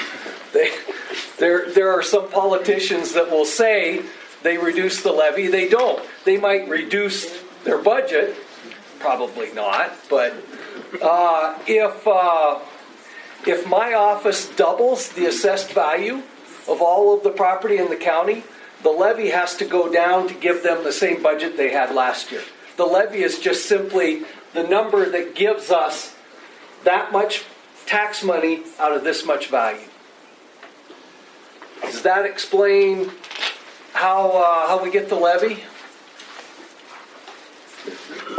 there are some politicians that will say they reduce the levy. They don't. They might reduce their budget, probably not. But if my office doubles the assessed value of all of the property in the county, the levy has to go down to give them the same budget they had last year. The levy is just simply the number that gives us that much tax money out of this much value. Does that explain how we get the levy?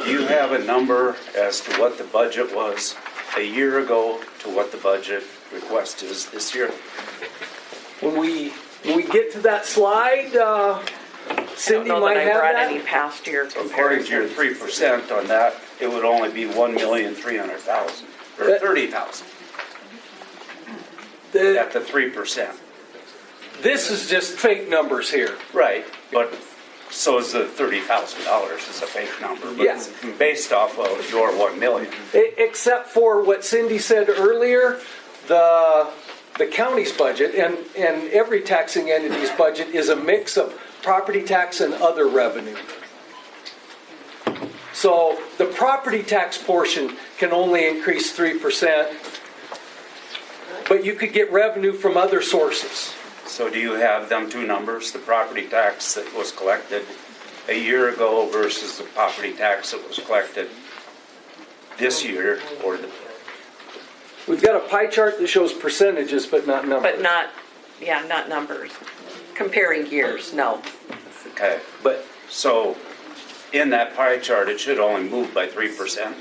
Do you have a number as to what the budget was a year ago to what the budget request is this year? When we get to that slide, Cindy I don't know might that I have brought that. any past year According to your comparisons. 3% on that, it would only be 1,300,000 or 30,000 at the 3%. This is just fake numbers here. Right, but so is the $30,000 is a fake number, but Yes. it's based off of your 1 million. Except for what Cindy said earlier, the county's budget and every taxing entity's budget is a mix of property tax and other revenue. So the property tax portion can only increase 3%, but you could get revenue from other sources. So do you have them two numbers, the property tax that was collected a year ago versus the property tax that was collected this year, or the? We've got a pie chart that shows percentages, but not numbers. But not numbers. Comparing years, no. Okay, but so in that pie chart, it should only move by 3%.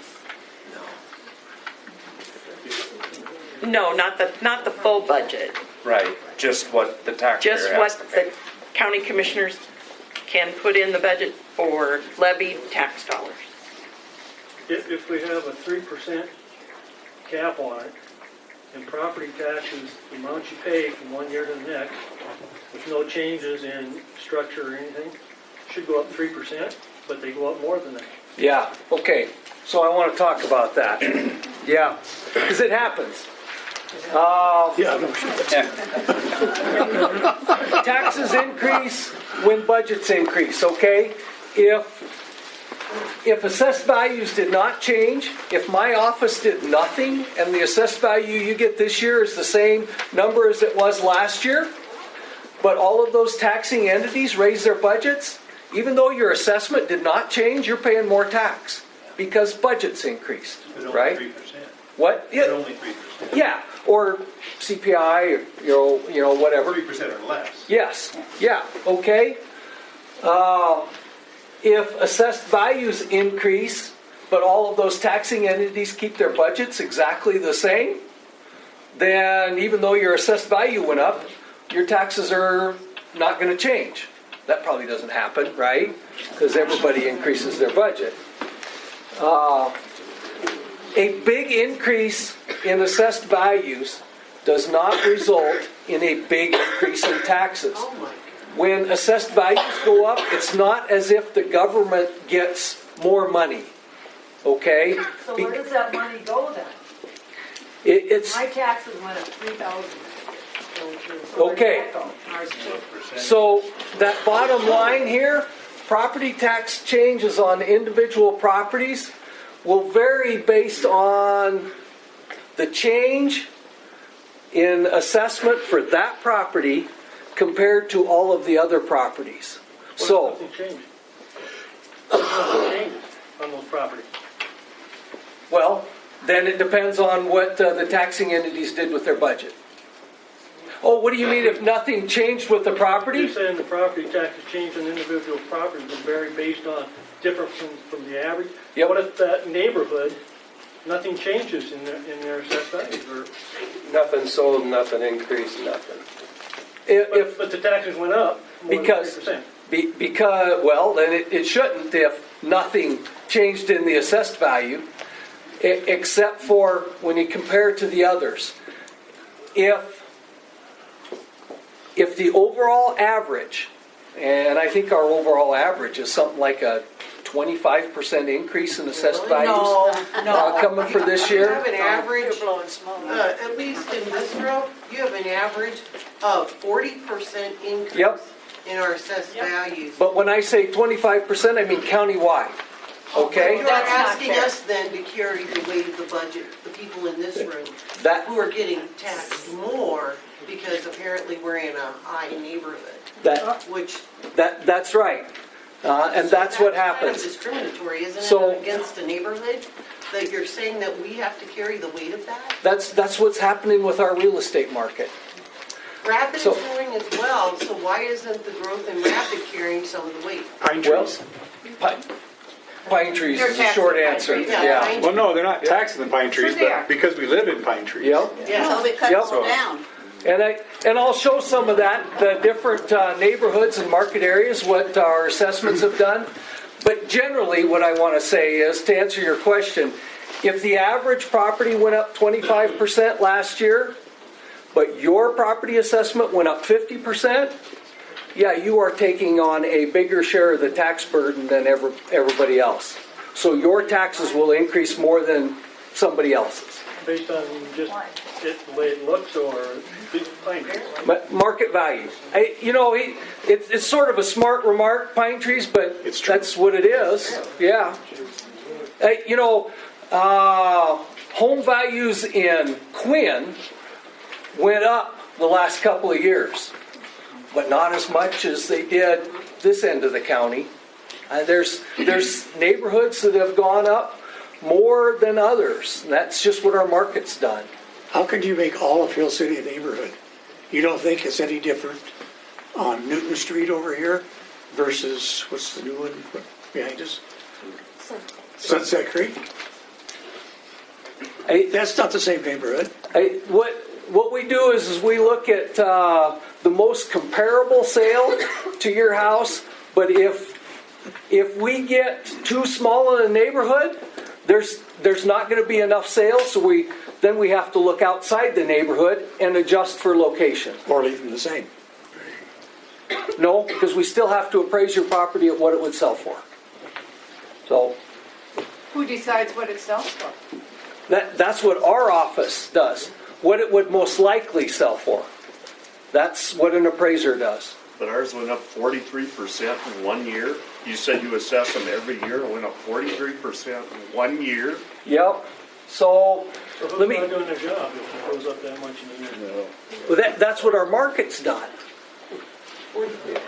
No, not the full budget, Right, just what the taxpayer just has what to pay. the county commissioners can put in the budget for levied tax dollars. If we have a 3% cap on it, and property taxes, the amount you pay from one year to the next, with no changes in structure or anything, should go up 3%, but they go up more than that. Yeah, okay, so I want to talk about that. Yeah, because it happens. Yeah, no shit. Taxes increase when budgets increase, okay? If assessed values did not change, if my office did nothing, and the assessed value you get this year is the same number as it was last year, but all of those taxing entities raise their budgets, even though your assessment did not change, you're paying more tax because budgets increased, right? 3%. What? But only 3%. Yeah, or CPI, or, you know, whatever. 3% or less. Yes, yeah, okay. If assessed values increase, but all of those taxing entities keep their budgets exactly the same, then even though your assessed value went up, your taxes are not going to change. That probably doesn't happen, right? Because everybody increases their budget. A big increase in assessed values does not result in a big increase in taxes. When assessed values go up, it's not as if the government gets more money, okay? So where does that money go then? It's, My taxes went up 3,000. Okay. So that bottom line here, property tax changes on individual properties will vary based on the change in assessment for that property compared to all of the other properties. So, Nothing changed. Nothing changed on those properties. well, then it depends on what the taxing entities did with their budget. Oh, what do you mean if nothing changed with the property? You're saying the property taxes change on individual properties will vary based on difference from the average? Yep. What if that neighborhood, nothing changes in their assessed values, or, Nothing sold, nothing increased, nothing. but the taxes went up more Because, than 3%? because, well, then it shouldn't if nothing changed in the assessed value, except for when you compare it to the others. If the overall average, and I think our overall average is something like a 25% increase in assessed values coming for this You year. have an average, You're blowing smoke. at least in this row, you have an average of 40% increase Yep. in our assessed values. But when I say 25%, I mean countywide, okay? You're That's not asking fair. us then to carry the weight of the budget, the people in this room, That, who are getting taxed more because apparently we're in a high neighborhood, which. that's right. And that's what Kind of happens. discriminatory, isn't So- it, against a neighborhood? That you're saying that we have to carry the weight of that? That's what's happening with our real estate market. Rapid So- is growing as well, so why isn't the growth in Rapid carrying some of the weight? Pine Well, trees. pine trees They're is the short taxing pine answer, trees. Yeah, yeah. pine Well, no, they're not taxing the pine trees, Sure they are. but because we live in pine trees. Yep. Yeah. So we cut Yep. them down. And I'll show some of that, the different neighborhoods and market areas, what our assessments have done. But generally, what I want to say is, to answer your question, if the average property went up 25% last year, but your property assessment went up 50%, yeah, you are taking on a bigger share of the tax burden than everybody else. So your taxes will increase more than somebody else's. Based on just the way it looks, or pine trees? But market value. It's sort of a smart remark, pine trees, but It's true. that's what it is. Yeah. Home values in Quinn went up the last couple of years, but not as much as they did this end of the county. There's neighborhoods that have gone up more than others. That's just what our market's done. How could you make all of Hill City a neighborhood? You don't think it's any different on Newton Street over here versus, what's the new one behind us? Sunset Creek? That's not the same neighborhood. What we do is we look at the most comparable sale to your house, but if we get too small in a neighborhood, there's not going to be enough sales, so then we have to look outside the neighborhood and adjust for location. Or leave them the same. No, because we still have to appraise your property at what it would sell for. So Who decides what it sells for? that's what our office does. What it would most likely sell for. That's what an appraiser does. But ours went up 43% in 1 year. You said you assess them every year, it went up 43% in 1 year. Yep. So So let who's me. not doing their job if it goes up that much in a year? Well, that's what our market's done.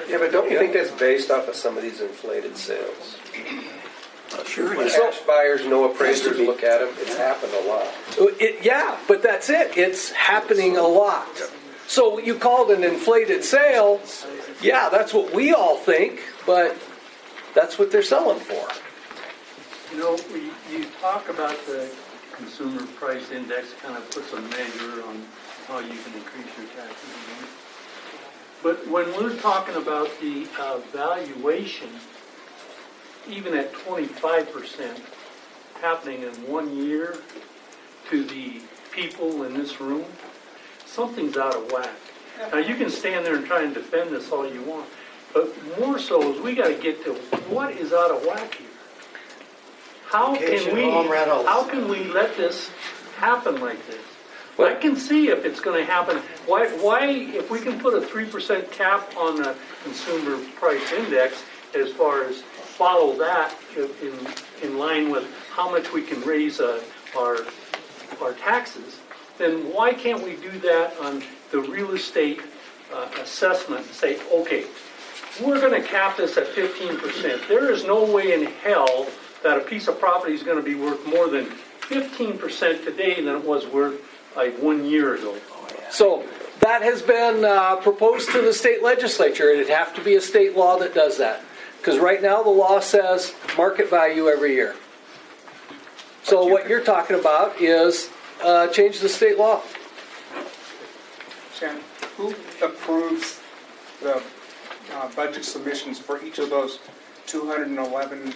Yeah, but don't you think that's based off of some of these inflated sales? Sure. When cash buyers, no appraisers look at them, it's happened a lot. Yeah, but that's it. It's happening a lot. So you called an inflated sale. Yeah, that's what we all think, but that's what they're selling for. You know, you talk about the consumer price index kind of puts a measure on how you can increase your taxes. But when we're talking about the valuation, even at 25% happening in 1 year to the people in this room, something's out of whack. Now, you can stand there and try and defend this all you want, but more so is we got to get to what is out of whack here. How can we let this happen like this? I can see if it's going to happen. Why, if we can put a 3% cap on the consumer price index, as far as follow that in line with how much we can raise our taxes, then why can't we do that on the real estate assessment and say, okay, we're going to cap this at 15%. There is no way in hell that a piece of property is going to be worth more than 15% today than it was worth like 1 year ago. So that has been proposed to the state legislature. It'd have to be a state law that does that. Because right now the law says market value every year. So what you're talking about is change the state law. Shannon, who approves the budget submissions for each of those 211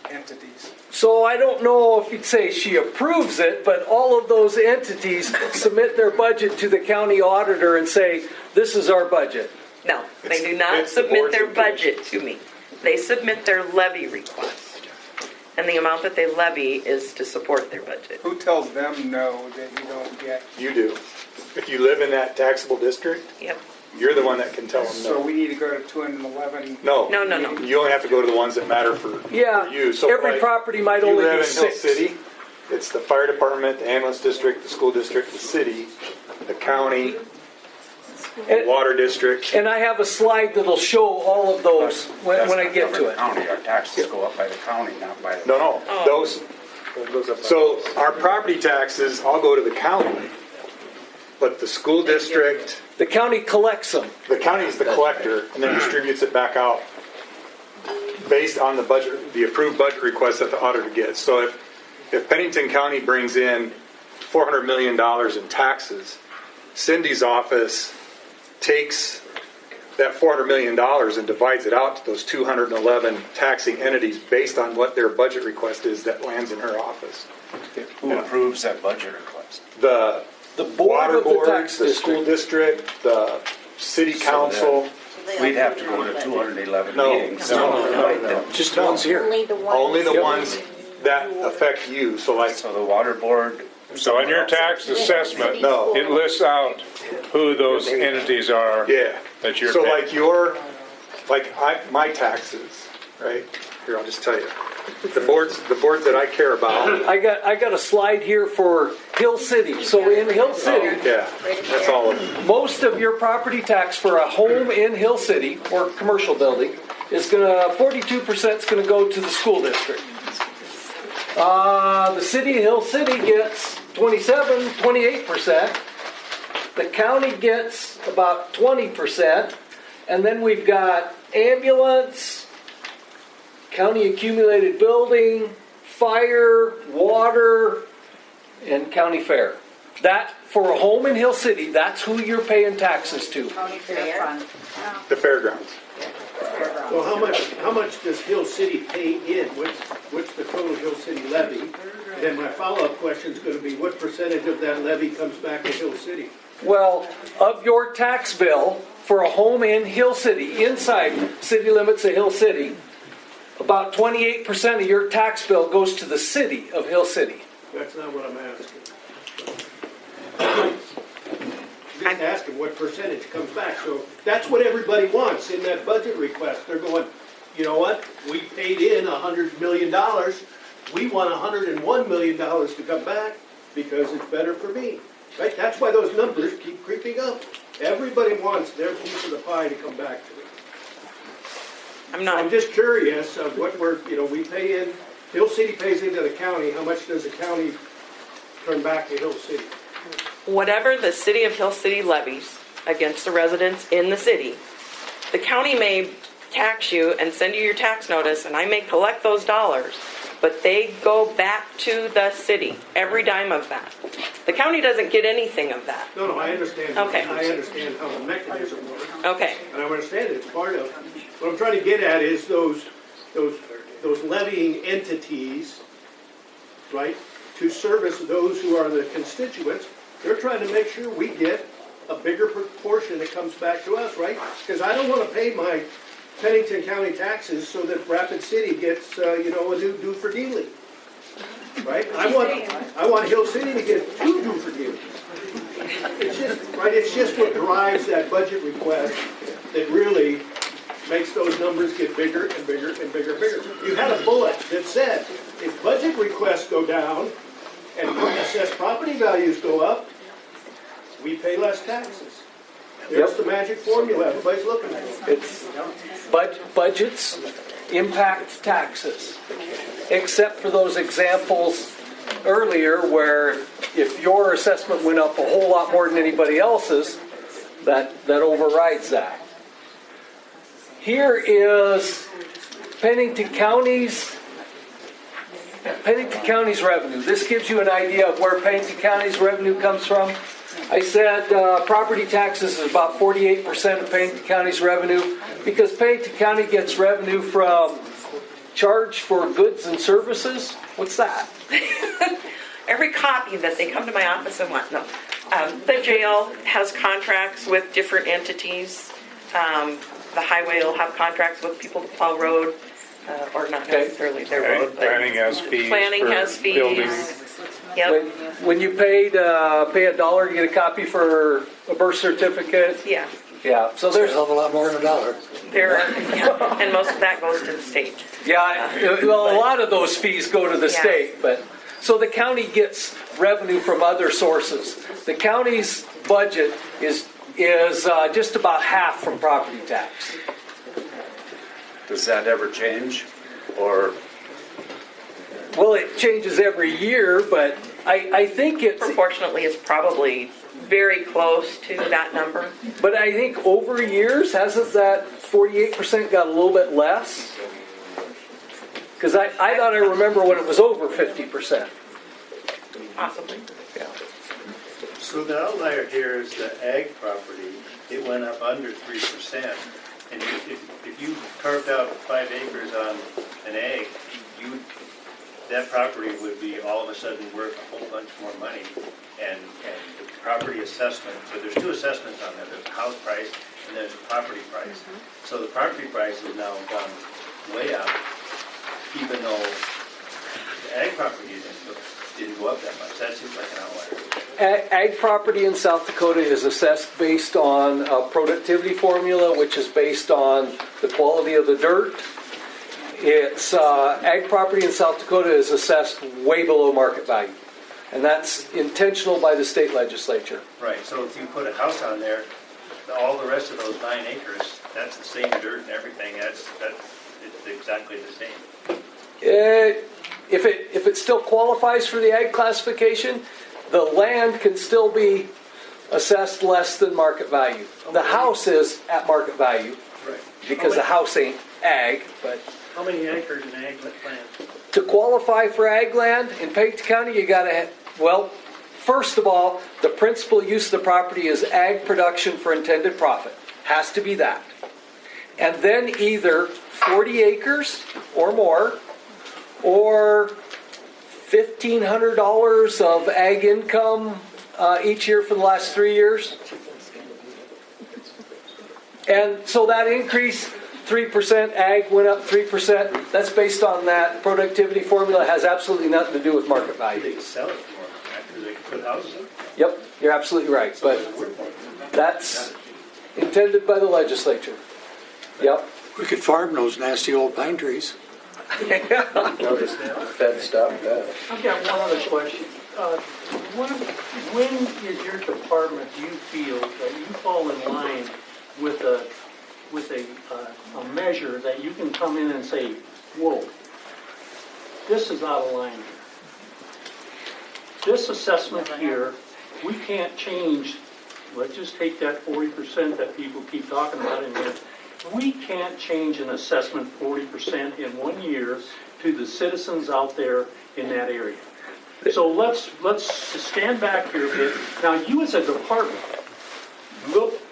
entities? So I don't know if you'd say she approves it, but all of those entities submit their budget to the county auditor and say, this is our budget. No, they do not submit their budget to me. They submit their levy request. And the amount that they levy is to support their budget. Who tells them no that you don't get? You do. If you live in that taxable district, Yep. you're the one that can tell them So no. we need to go to 211? No. No. You only have to go to the ones that matter for you. So every like, property might if you only live be in Hill 6. City, it's the fire department, the ambulance district, the school district, the city, the county, the water district. And I have a slide that'll show all of those when I get to it. County, our taxes go up by the county, not by the. No, those. So our property taxes all go to the county, but the school district. The county collects them. The county is the collector and then distributes it back out based on the budget, the approved budget request that the auditor gets. So if Pennington County brings in $400 million in taxes, Cindy's office takes that $400 million and divides it out to those 211 taxing entities based on what their budget request is that lands in her office. Who approves that budget request? The board water of the board, tax the school district, the city council. We'd have to go to 211 No, meetings. no. Just the ones here. Only the ones that affect you. So like, So the water board. So in your tax assessment, no. it lists out who those entities are Yeah. that you're So paying. my taxes, right? Here, I'll just tell you. The boards that I care about. I got a slide here for Hill City. So in Hill City, Yeah, that's all of them. most of your property tax for a home in Hill City or commercial building is 42% is gonna go to the school district. The city of Hill City gets 28%. The county gets about 20%. And then we've got ambulance, county accumulated building, fire, water, and county fair. That, for a home in Hill City, that's who you're paying taxes to. County Fair Fund. The fairgrounds. Well, how much does Hill City pay in? What's the total Hill City levy? Then my follow-up question is gonna be, what percentage of that levy comes back to Hill City? Well, of your tax bill for a home in Hill City, inside city limits of Hill City, about 28% of your tax bill goes to the city of Hill City. That's not what I'm asking. Just asking what percentage comes back. So that's what everybody wants in that budget request. They're going, you know what? We paid in $100 million. We want $101 million to come back because it's better for me. Right? That's why those numbers keep creeping up. Everybody wants their piece of the pie to come back to them. I'm just curious of what we pay in, Hill City pays into the county, how much does the county turn back to Hill City? Whatever the city of Hill City levies against the residents in the city, the county may tax you and send you your tax notice, and I may collect those dollars, but they go back to the city, every dime of that. The county doesn't get anything of that. No, I understand. Okay. I understand how the mechanism works. Okay. And I understand it's part of, what I'm trying to get at is those levying entities, right, to service those who are the constituents, they're trying to make sure we get a bigger proportion that comes back to us, right? Because I don't want to pay my Pennington County taxes so that Rapid City gets, a new do for dealing, right? I want Hill City to get two do for dealings. It's just, right, it's just what drives that budget request that really makes those numbers get bigger and bigger and bigger and bigger. You had a bullet that said, if budget requests go down and assessed property values go up, we pay less taxes. There's the magic formula everybody's looking for. It's budgets impact taxes, except for those examples earlier where if your assessment went up a whole lot more than anybody else's, that overrides that. Here is Pennington County's revenue. This gives you an idea of where Pennington County's revenue comes from. I said property taxes is about 48% of Pennington County's revenue because Pennington County gets revenue from charge for goods and services. What's that? Every copy that they come to my office and want. No. The jail has contracts with different entities. The highway will have contracts with people to plow road, or not necessarily their road. But Planning has fees. Planning has fees. Building. Yep. When you pay $1 to get a copy for a birth certificate. Yeah. Yeah. So there's a hell of a lot more than $1. Yeah. And most of that goes to the state. Yeah. Well, a lot of those fees go to the state, but so the county gets revenue from other sources. The county's budget is just about half from property tax. Does that ever change? Or Well, it changes every year, but I think it's proportionately is probably very close to that number. But I think over years, hasn't that 48% got a little bit less? Because I thought I remember when it was over 50%. Possibly. Yeah. So the outlier here is the ag property. It went up under 3%. And if you carved out 5 acres on an ag, that property would be all of a sudden worth a whole bunch more money. And the property assessment, but there's two assessments on there. There's a house price and there's a property price. So the property price has now gone way up, even though the ag property didn't go up that much. That seems like an outlier. Ag property in South Dakota is assessed based on a productivity formula, which is based on the quality of the dirt. It's ag property in South Dakota is assessed way below market value, and that's intentional by the state legislature. Right. So if you put a house on there, all the rest of those 9 acres, that's the same dirt and everything. It's exactly the same. If it still qualifies for the ag classification, the land can still be assessed less than market value. The house is at market value, right? Because the house ain't ag. But how many acres in ag land? To qualify for ag land in Pennington County, you got to Well, first of all, the principal use of the property is ag production for intended profit. Has to be that. And then either 40 acres or more, or $1,500 of ag income each year for the last 3 years. And so that increase, 3%, ag went up 3%. That's based on that productivity formula. It has absolutely nothing to do with market value. They can sell it for more, because they can put houses up. Yep, you're absolutely right. But that's intended by the legislature. Yep. We could farm those nasty old pine trees. No, the Fed stopped that. I've got one other question. When is your department, you feel that you fall in line with a measure that you can come in and say, whoa, this is out of line here. This assessment here, we can't change, let's just take that 40% that people keep talking about in here. We can't change an assessment 40% in 1 year to the citizens out there in that area. So let's stand back here a bit. Now, you as a department,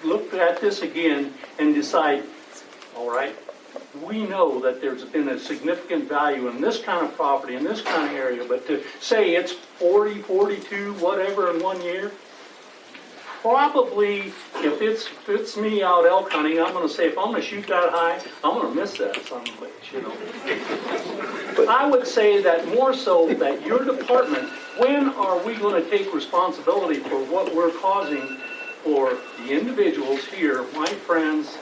look at this again and decide, all right, we know that there's been a significant value in this kind of property, in this kind of area, but to say it's 40, 42, whatever in 1 year, probably, if it's me out elk hunting, I'm going to say, if I'm going to shoot that high, I'm going to miss that son of a bitch, you know. But I would say that more so that your department, when are we going to take responsibility for what we're causing for the individuals here, my friends,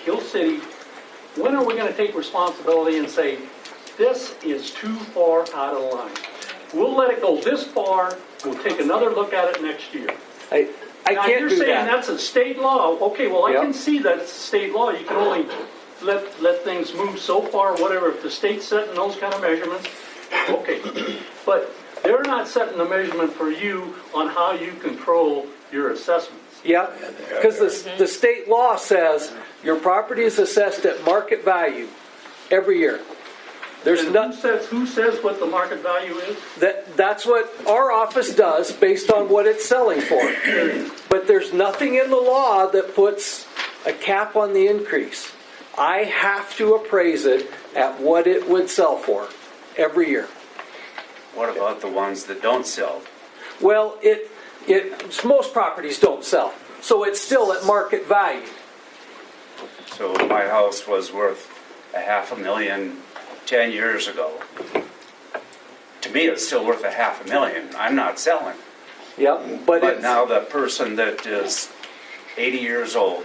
Hill City, when are we going to take responsibility and say, this is too far out of line? We'll let it go this far, we'll take another look at it next year. I now, can't you're do saying that. that's a state law. Okay, well, I Yep. can see that it's a state law. You can only let things move so far, whatever. If the state's setting those kind of measurements, okay. But they're not setting the measurement for you on how you control your assessments. Yeah, because the state law says your property is assessed at market value every year. There's And not who says what the market value is? that's what our office does based on what it's selling for. But there's nothing in the law that puts a cap on the increase. I have to appraise it at what it would sell for every year. What about the ones that don't sell? Well, most properties don't sell, so it's still at market value. So my house was worth $500,000 10 years ago. To me, it's still worth $500,000. I'm not selling. Yep, But now the person that is 80 years old,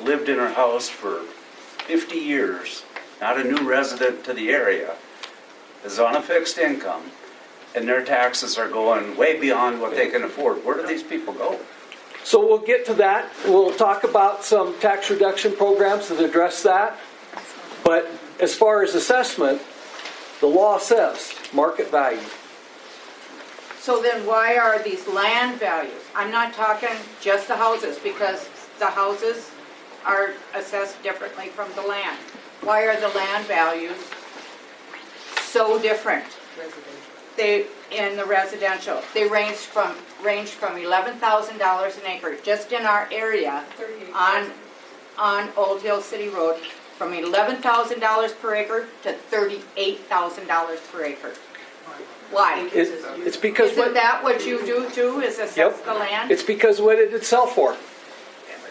lived in her house for 50 years, not a new resident to the area, is on a fixed income, and their taxes are going way beyond what they can afford. Where do these people go? So we'll get to that. We'll talk about some tax reduction programs that address that. But as far as assessment, the law says market value. So then why are these land values? I'm not talking just the houses, because the houses are assessed differently from the land. Why are the land values so different? In the residential, they range from $11,000 an acre, just in our area, on Old Hill City Road, from $11,000 per acre to $38,000 per acre. Why? It's because Isn't that what you do too, is assess the land? It's because what did it sell for?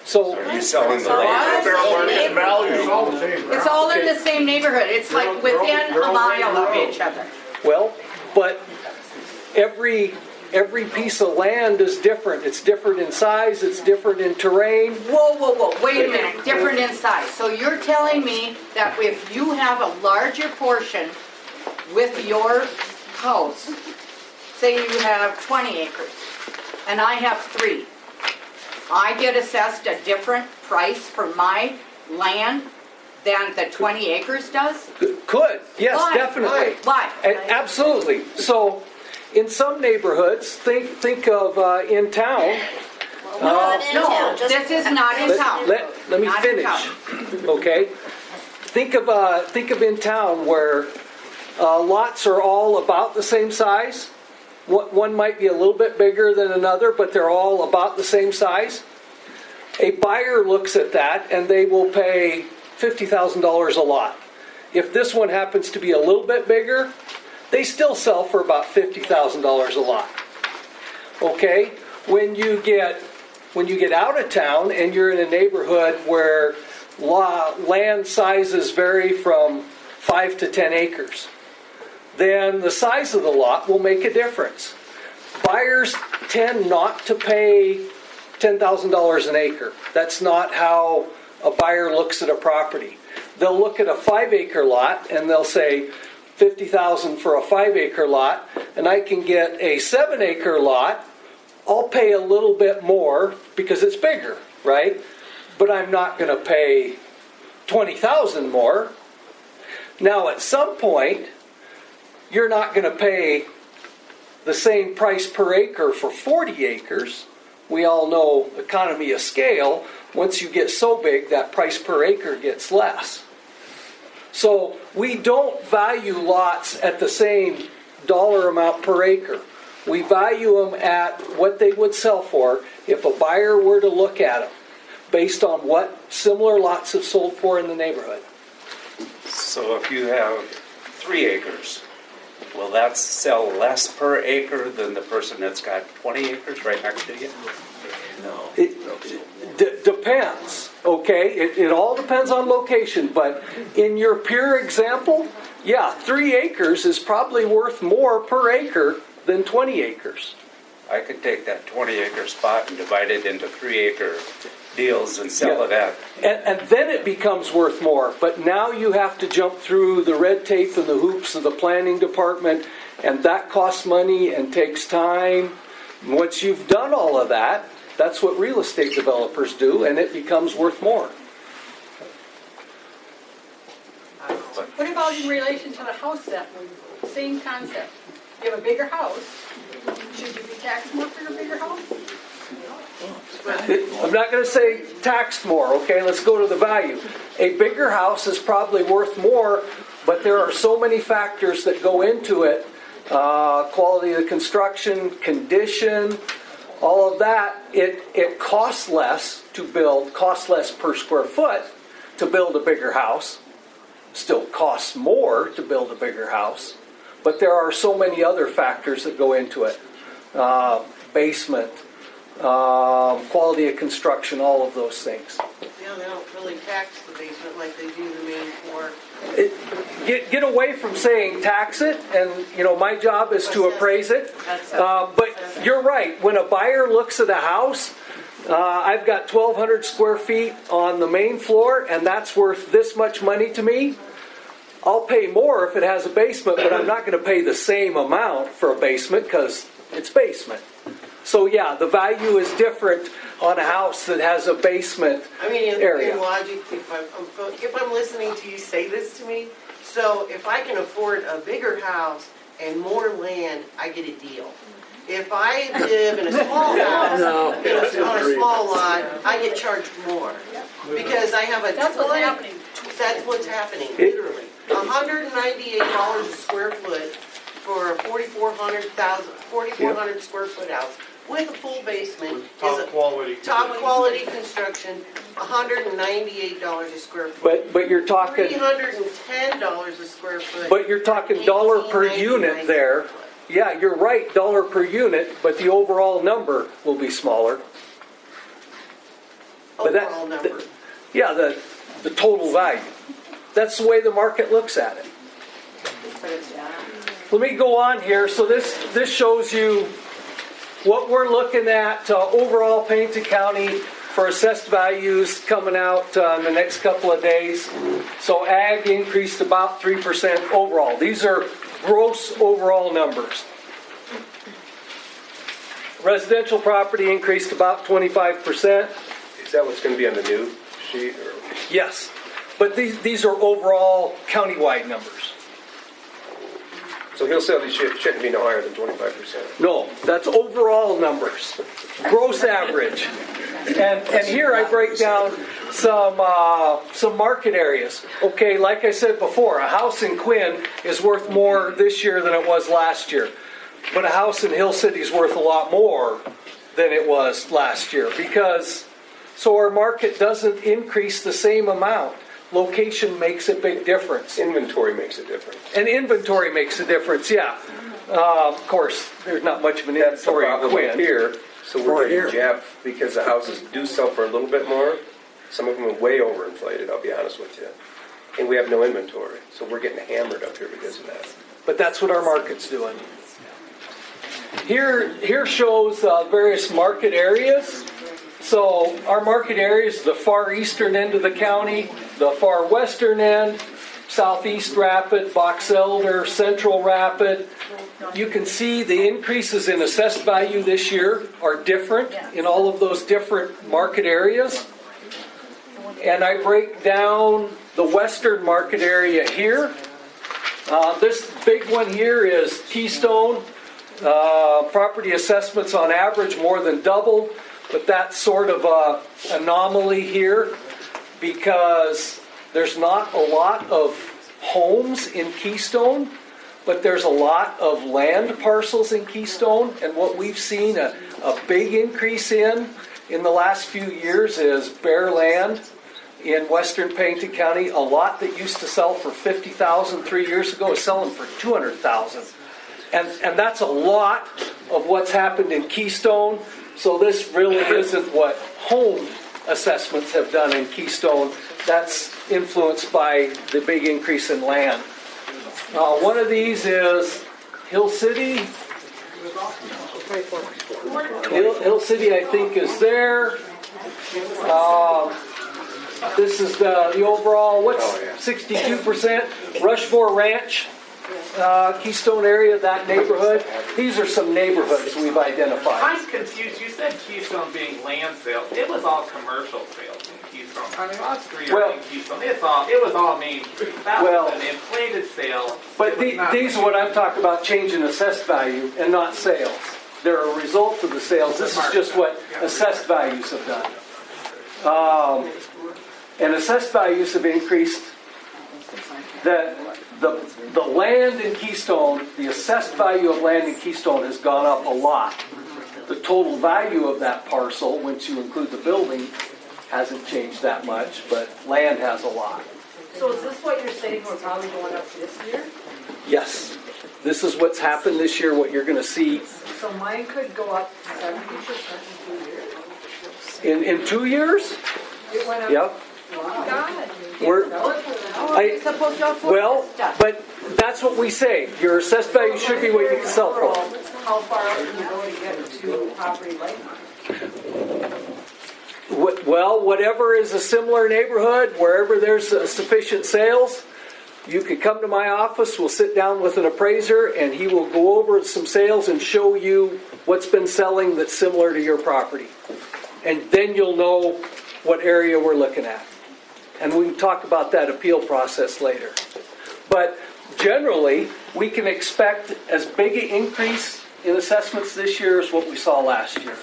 So Are you selling the land? It's all in the same neighborhood. It's like within a mile of each other. Well, but every piece of land is different. It's different in size, it's different in terrain. Whoa, wait a minute, different in size. So you're telling me that if you have a larger portion with your house, say you have 20 acres, and I have 3, I get assessed a different price for my land than the 20 acres does? Could, yes, Why? definitely. Why? Absolutely. So, in some neighborhoods, think of in town. No, this is not in town. Let me Not in finish. town. Okay. Think of in town where lots are all about the same size, One might be a little bit bigger than another, but they're all about the same size. A buyer looks at that and they will pay $50,000 a lot. If this one happens to be a little bit bigger, they still sell for about $50,000 a lot. Okay? When you get out of town and you're in a neighborhood where land sizes vary from 5 to 10 acres, then the size of the lot will make a difference. Buyers tend not to pay $10,000 an acre. That's not how a buyer looks at a property. They'll look at a 5-acre lot and they'll say $50,000 for a 5-acre lot, and I can get a 7-acre lot. I'll pay a little bit more because it's bigger, right? But I'm not going to pay $20,000 more. Now, at some point, you're not going to pay the same price per acre for 40 acres. We all know economy of scale. Once you get so big, that price per acre gets less. So we don't value lots at the same dollar amount per acre. We value them at what they would sell for if a buyer were to look at them, based on what similar lots have sold for in the neighborhood. So if you have 3 acres, will that sell less per acre than the person that's got 20 acres right next to you? No. It depends, okay? It all depends on location, but in your pure example, yeah, 3 acres is probably worth more per acre than 20 acres. I could take that 20-acre spot and divide it into 3-acre deals and sell it at. And then it becomes worth more. But now you have to jump through the red tape and the hoops of the planning department, and that costs money and takes time. Once you've done all of that, that's what real estate developers do, and it becomes worth more. What about in relation to the house then? Same concept. You have a bigger house, should you be taxed more for your bigger house? I'm not going to say taxed more, okay? Let's go to the value. A bigger house is probably worth more, but there are so many factors that go into it. Quality of the construction, condition, all of that. It costs less to build, costs less per square foot to build a bigger house. Still costs more to build a bigger house. But there are so many other factors that go into it. Basement, quality of construction, all of those things. Yeah, they don't really tax the basement like they do the main floor. Get away from saying tax it, and my job is to appraise it. But you're right. When a buyer looks at a house, I've got 1,200 square feet on the main floor, and that's worth this much money to me. I'll pay more if it has a basement, but I'm not going to pay the same amount for a basement because it's basement. So yeah, the value is different on a house that has a basement area. In logic, if I'm listening to you say this to me, so if I can afford a bigger house and more land, I get a deal. If I live in a small house, on a small lot, I get charged more. Because I have a That's what's happening. That's what's happening, literally. $198 a square foot for a 4,400 square foot house with a full basement. Top quality. Top quality construction, $198 a square foot. But you're talking $310 a square foot. But you're talking dollar per unit there. Yeah, you're right, dollar per unit, but the overall number will be smaller. Overall number. Yeah, the total value. That's the way the market looks at it. Let me go on here. So this shows you what we're looking at overall Pennington County for assessed values coming out in the next couple of days. So ag increased about 3% overall. These are gross overall numbers. Residential property increased about 25%. Is that what's going to be on the new sheet? Or? Yes, but these are overall countywide numbers. So he'll say these shouldn't be no higher than 25%. No, that's overall numbers, gross average. And here I break down some market areas. Okay, like I said before, a house in Quinn is worth more this year than it was last year. but a house in Hill City is worth a lot more than it was last year because, so our market doesn't increase the same amount. Location makes a big difference. Inventory makes a difference. And inventory makes a difference, yeah. Of course, there's not much of an That's the inventory in problem up Quinn. here. So we're getting jabbed because the houses do sell for a little bit more. Some of them are way overinflated, I'll be honest with you. And we have no inventory. So we're getting hammered up here because of that. But that's what our market's doing. Here shows various market areas. So our market areas, the far eastern end of the county, the far western end, southeast Rapid, Box Elder, Central Rapid. You can see the increases in assessed value this year are different in all of those different market areas. And I break down the western market area here. This big one here is Keystone. Property assessments on average more than doubled, but that's sort of an anomaly here because there's not a lot of homes in Keystone, but there's a lot of land parcels in Keystone, and what we've seen a big increase in the last few years is bare land in western Pennington County. A lot that used to sell for $50,000 3 years ago is selling for $200,000. And that's a lot of what's happened in Keystone. So this really isn't what home assessments have done in Keystone. That's influenced by the big increase in land. One of these is Hill City. Hill City, I think, is there. This is the overall, what's 62%? Rushmore Ranch. Keystone area, that neighborhood. These are some neighborhoods we've identified. I'm confused. You said Keystone being land sales. It was all commercial sales in Keystone. I mean, lots of street in Keystone. It was all Main Street. That was an inflated sale. But these are what I'm talking about, change in assessed value and not sales. They're a result of the sales. This is just what assessed values have done. And assessed values have increased. That the land in Keystone, the assessed value of land in Keystone has gone up a lot. The total value of that parcel, once you include the building, hasn't changed that much, but land has a lot. So is this what you're saying we're probably going up this year? Yes. This is what's happened this year, what you're going to see. So mine could go up 70% in 2 years? In 2 years? It went up. Yep. Wow. God. How are you supposed to afford this stuff? But that's what we say. Your assessed value should be what you can sell for. How far out can you go to get to property like mine? Well, whatever is a similar neighborhood, wherever there's sufficient sales, you could come to my office, we'll sit down with an appraiser, and he will go over some sales and show you what's been selling that's similar to your property. And then you'll know what area we're looking at. And we can talk about that appeal process later. But generally, we can expect as big an increase in assessments this year as what we saw last year.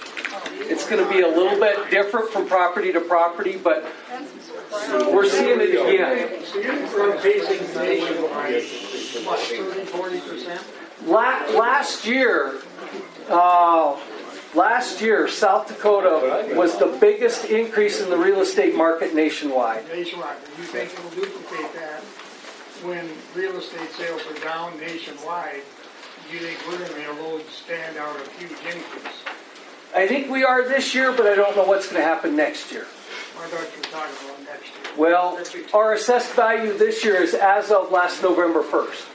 It's going to be a little bit different from property to property, but we're seeing it again. So you're basing nationwide, what, 30-40%? Last year, South Dakota was the biggest increase in the real estate market nationwide. Nationwide. Do you think it'll duplicate that when real estate sales are down nationwide? Do you think we're going to be able to stand out a huge increase? I think we are this year, but I don't know what's going to happen next year. I thought you were talking about next year. Well, our assessed value this year is as of last November 1st.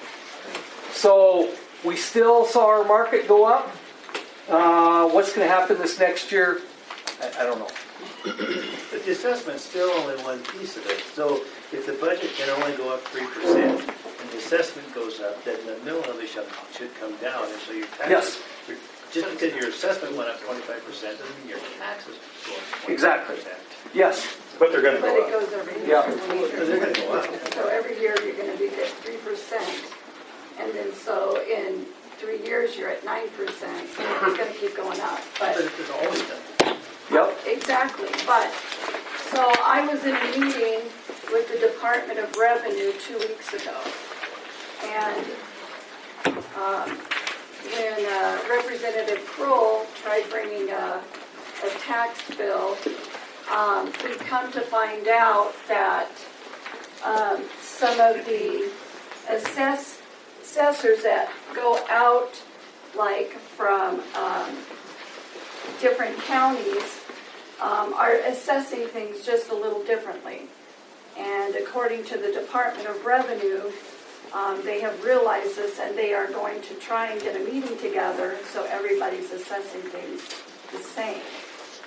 So we still saw our market go up. What's going to happen this next year? I don't know. But the assessment's still only one piece of it. So if the budget can only go up 3% and the assessment goes up, then the mill levy should come down. And so your taxes, just because your assessment went up 25%, doesn't mean your taxes go up 25%. Exactly. Yes. But they're going to But go it up. goes every year. Yeah. They're going to go up. So every year you're going to be at 3%. And then so in 3 years you're at 9%. It's going to keep going up. But it's always done. Yep. Exactly. But so I was in a meeting with the Department of Revenue 2 weeks ago. And when Representative Kroll tried bringing a tax bill, we've come to find out that some of the assessors that go out, like from different counties, are assessing things just a little differently. And according to the Department of Revenue, they have realized this, and they are going to try and get a meeting together so everybody's assessing things the same,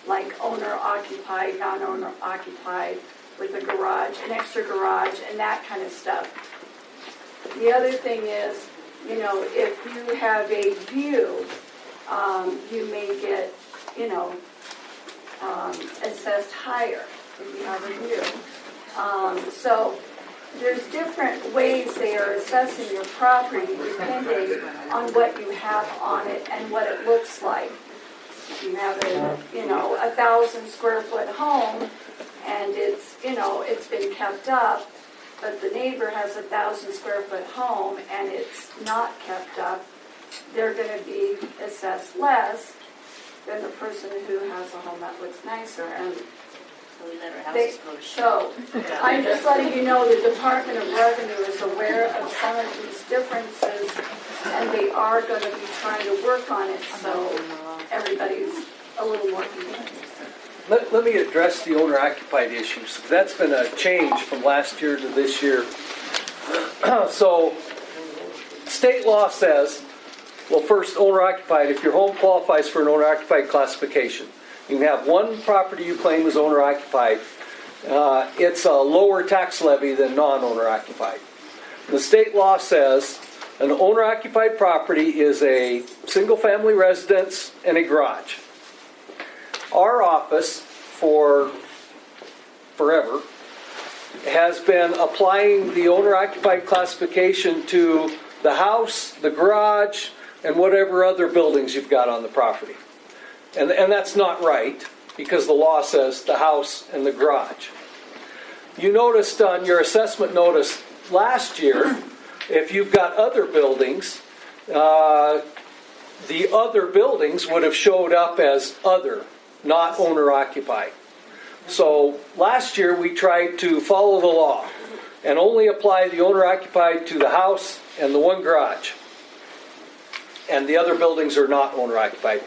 like owner-occupied, non-owner-occupied, with a garage, an extra garage, and that kind of stuff. The other thing is, you know, if you have a view, you may get, you know, assessed higher if you have a view. So there's different ways they are assessing your property depending on what you have on it and what it looks like. If you have a, you know, 1,000 square foot home and it's, you know, it's been kept up, but the neighbor has 1,000 square foot home and it's not kept up, they're going to be assessed less than the person who has a home that looks nicer. And so I'm just letting you know the Department of Revenue is aware of some of these differences, and they are going to be trying to work on it so everybody's a little more convinced. Let me address the owner-occupied issues. That's been a change from last year to this year. So state law says, well, first, owner-occupied, if your home qualifies for an owner-occupied classification, you can have one property you claim as owner-occupied. It's a lower tax levy than non-owner occupied. The state law says an owner-occupied property is a single-family residence and a garage. Our office, for forever, has been applying the owner-occupied classification to the house, the garage, and whatever other buildings you've got on the property. And that's not right, because the law says the house and the garage. You noticed on your assessment notice last year, if you've got other buildings, the other buildings would have showed up as other, not owner-occupied. So last year we tried to follow the law and only apply the owner-occupied to the house and the one garage. And the other buildings are not owner-occupied.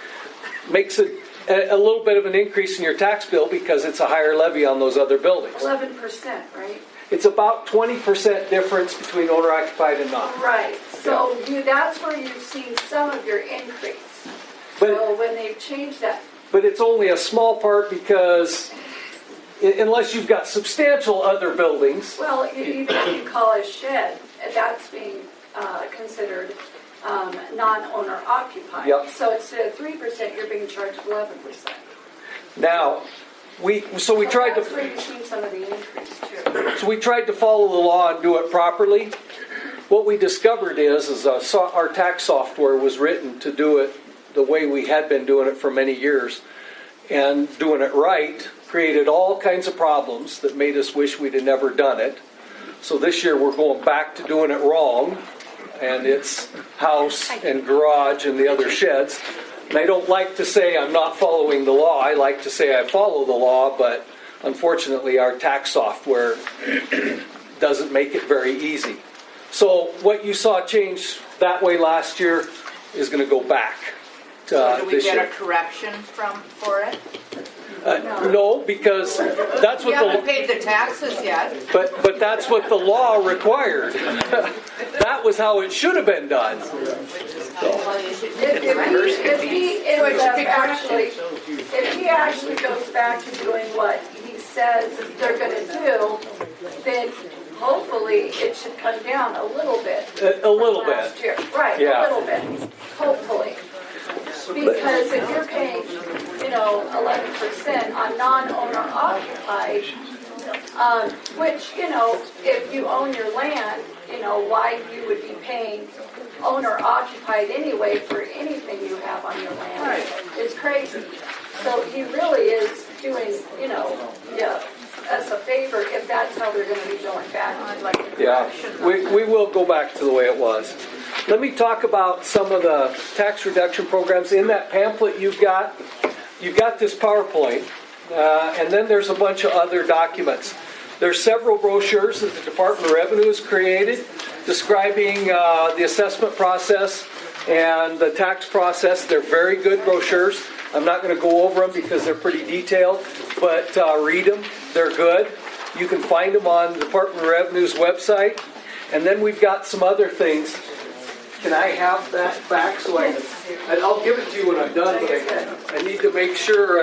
Makes it a little bit of an increase in your tax bill because it's a higher levy on those other buildings. 11%, right? It's about 20% difference between owner-occupied and not. Right. So that's where you've seen some of your increase. So when they've changed that. But it's only a small part because unless you've got substantial other buildings. Well, even if you call a shed, that's being considered non-owner occupied. Yep. So instead of 3%, you're being charged 11%. Now, we tried to. That's where you've seen some of the increase too. So we tried to follow the law and do it properly. What we discovered is our tax software was written to do it the way we had been doing it for many years, and doing it right created all kinds of problems that made us wish we'd have never done it. So this year we're going back to doing it wrong, and it's house and garage and the other sheds. And I don't like to say I'm not following the law. I like to say I follow the law, but unfortunately our tax software doesn't make it very easy. So what you saw change that way last year is going to go back to So do we this get year. a correction for it? No, because that's what You haven't paid the taxes yet. but that's what the law required. That was how it should have been done. If he actually goes back to doing what he says they're going to do, then hopefully it should come down a little bit. A little bit. Last year. Right, Yeah. a little bit, hopefully. Because if you're paying, 11% on non-owner occupied, which, if you own your land, why you would be paying owner occupied anyway for anything you have on your land is crazy. So he really is doing, us a favor if that's how they're going to be going back. Yeah, we will go back to the way it was. let me talk about some of the tax reduction programs. In that pamphlet you've got this PowerPoint, and then there's a bunch of other documents. There's several brochures that the Department of Revenue has created describing the assessment process and the tax process. They're very good brochures. I'm not going to go over them because they're pretty detailed, but read them. They're good. You can find them on the Department of Revenue's website. And then we've got some other things. Can I have that back so I'll give it to you when I'm done, but I need to make sure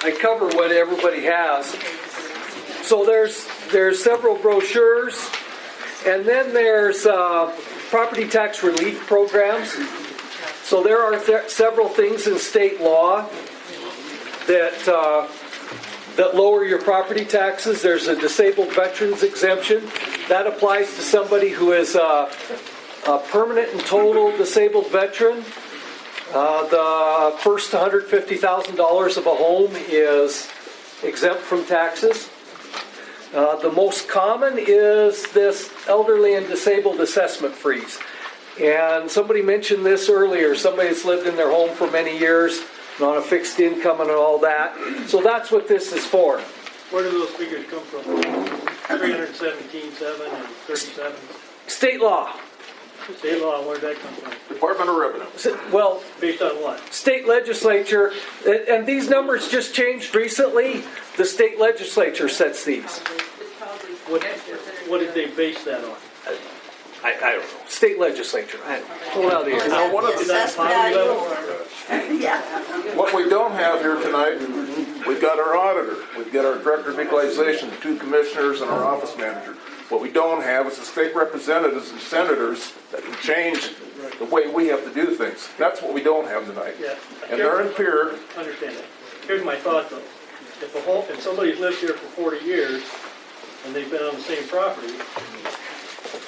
I cover what everybody has. So there's several brochures, and then there's property tax relief programs. So there are several things in state law that lower your property taxes. There's a disabled veterans exemption. That applies to somebody who is a permanent and total disabled veteran. The first $150,000 of a home is exempt from taxes. The most common is this elderly and disabled assessment freeze. And somebody mentioned this earlier. Somebody that's lived in their home for many years and on a fixed income and all that. So that's what this is for. Where do those figures come from? 317.7 and 37? State law. State law, where did that come from? Department of Revenue. Well, based on what? State legislature, and these numbers just changed recently. The state legislature sets these. What did they base that on? I don't know. State legislature. Pull it out of here. Now, what is that poverty level? What we don't have here tonight, we've got our auditor, we've got our director of equalization, the 2 commissioners, and our office manager. What we don't have is the state representatives and senators that can change the way we have to do things. That's what we don't have tonight. Yeah. And they're in fear. Understand that. Here's my thought though. If somebody's lived here for 40 years and they've been on the same property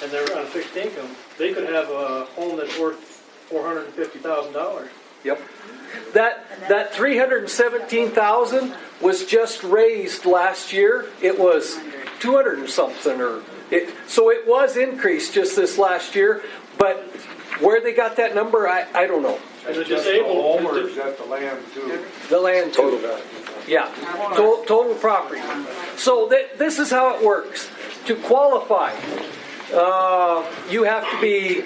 and they're on a fixed income, they could have a home that's worth $450,000. Yep. That $317,000 was just raised last year. It was 200 and something, so it was increased just this last year. But where they got that number, I don't know. And the disabled home, or is that the land too? The land too. Total value. Yeah, total property. So this is how it works. To qualify, you have to be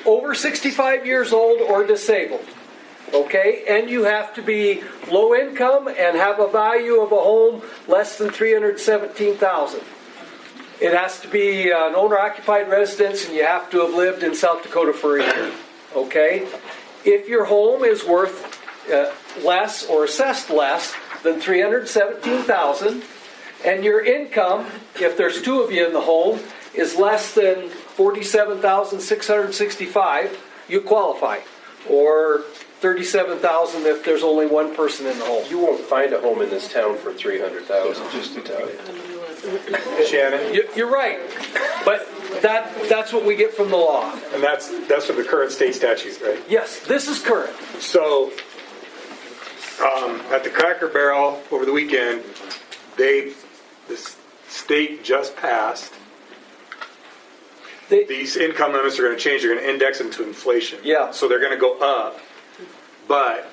over 65 years old or disabled. Okay, and you have to be low income and have a value of a home less than $317,000. It has to be an owner-occupied residence, and you have to have lived in South Dakota for a year. Okay, if your home is worth less or assessed less than $317,000, and your income, if there's 2 of you in the home, is less than $47,665, you qualify, or $37,000 if there's only 1 person in the home. You won't find a home in this town for $300,000, just to tell you. Shannon? You're right, but that's what we get from the law. And that's from the current state statute, right? Yes, this is current. So, at the Cracker Barrel over the weekend, the state just passed. These income limits are going to change. They're going to index them to inflation. Yeah. So they're going to go up, but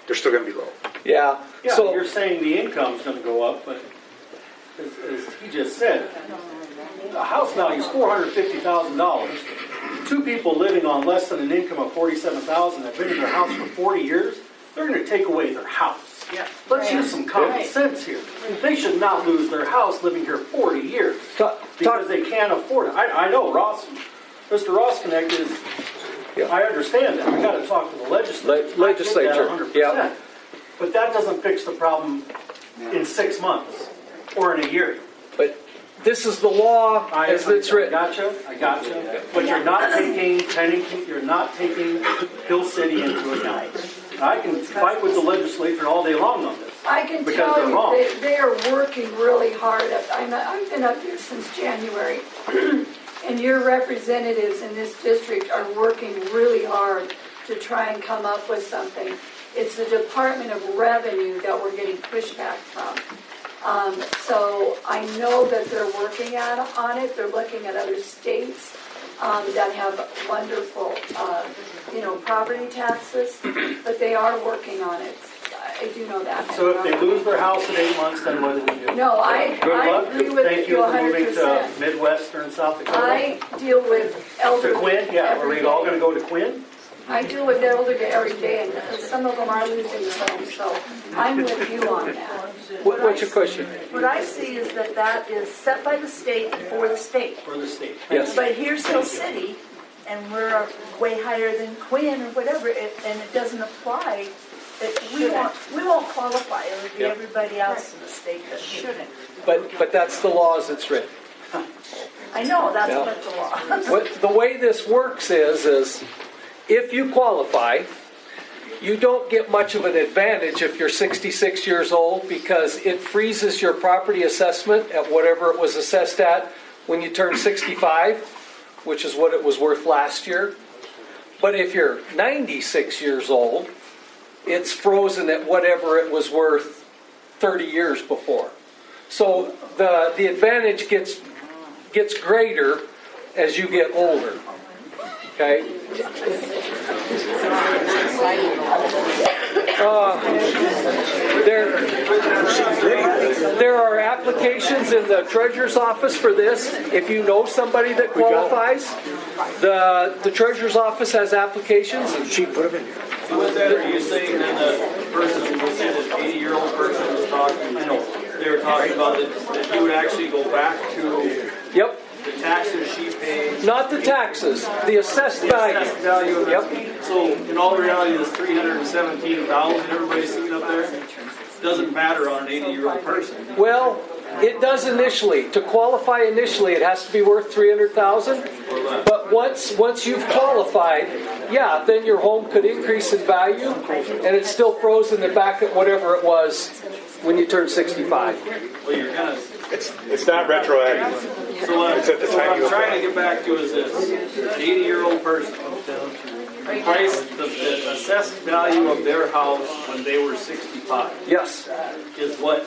they're still going to be low. Yeah. Yeah, So you're saying the income's going to go up, but as he just said, a house value is $450,000. 2 people living on less than an income of $47,000 have been in their house for 40 years. They're going to take away their house. Yeah. Let's use some common sense here. They should not lose their house living here 40 years because they can't afford it. I know Mr. Ross Connect is. I understand that. We got to talk to the legislature. Legislature. I get that 100%. Yeah. But that doesn't fix the problem in 6 months or in a year. But this is the law as it's written. I gotcha. But you're not taking Pennington, you're not taking Hill City into account. I can fight with the legislature all day long on this. I can because tell they're wrong. you, they are working really hard. I've been up here since January, and your representatives in this district are working really hard to try and come up with something. It's the Department of Revenue that we're getting pushback from. So I know that they're working on it. They're looking at other states. that have wonderful, property taxes, but they are working on it. I do know that. So if they lose their house in 8 months, then what do we do? No, I agree with Thank you you for moving to 100%. Midwestern South Dakota. I deal with To elderly. Quinn, yeah, are every we all day. gonna go to Quinn? I deal with elderly every day, and some of them are losing their homes, so I'm with you on that. What's your question? What I see is that is set by the state and for the state. For the state. Yes. But here's Hill City, and we're way higher than Quinn or whatever, and it doesn't apply. That we won't qualify, it would be Yep. everybody else in the state that shouldn't. But that's the law as it's written. I know, that's Yeah. what the law. What, the way this works is if you qualify, you don't get much of an advantage if you're 66 years old because it freezes your property assessment at whatever it was assessed at when you turn 65, which is what it was worth last year. But if you're 96 years old, it's frozen at whatever it was worth 30 years before. So the advantage gets greater as you get older. Okay? There are applications in the treasurer's office for this. If you know somebody that qualifies, the treasurer's office has applications. And She put them in here. So with that, are you saying then the person, you said this 80-year-old person was talking, they were talking about that you would actually go back to Yep. the taxes she pays? Not the taxes, the assessed value. Assessed value of Yep. it. So in all reality, this 317,000 everybody's seeing up there doesn't matter on an 80-year-old person. Well, it does initially. To qualify initially, it has to be worth 300,000. But once you've qualified, yeah, then your home could increase in value, and it's still frozen back at whatever it was when you turn 65. Well, you're kind of. It's not retroactive. So It's at the what time you I'm trying apply. to get back to is this: an 80-year-old person comes down to the price, the assessed value of their house when they were 65. Yes. Is what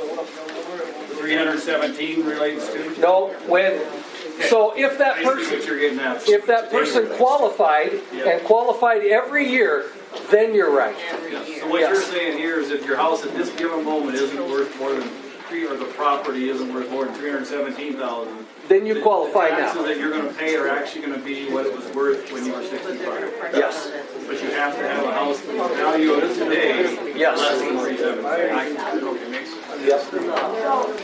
317 relates to. No, so if that I see person what you're getting at. if that person qualified and qualified every year, then you're right. So what you're saying here is if your house at this given moment isn't worth more than or the property isn't worth more than 317,000. Then you qualify the now. taxes that you're going to pay are actually going to be what it was worth when you were 65. Yes. But you have to have a house the value of it today Yes. less than 317. Okay, makes sense. Yes. So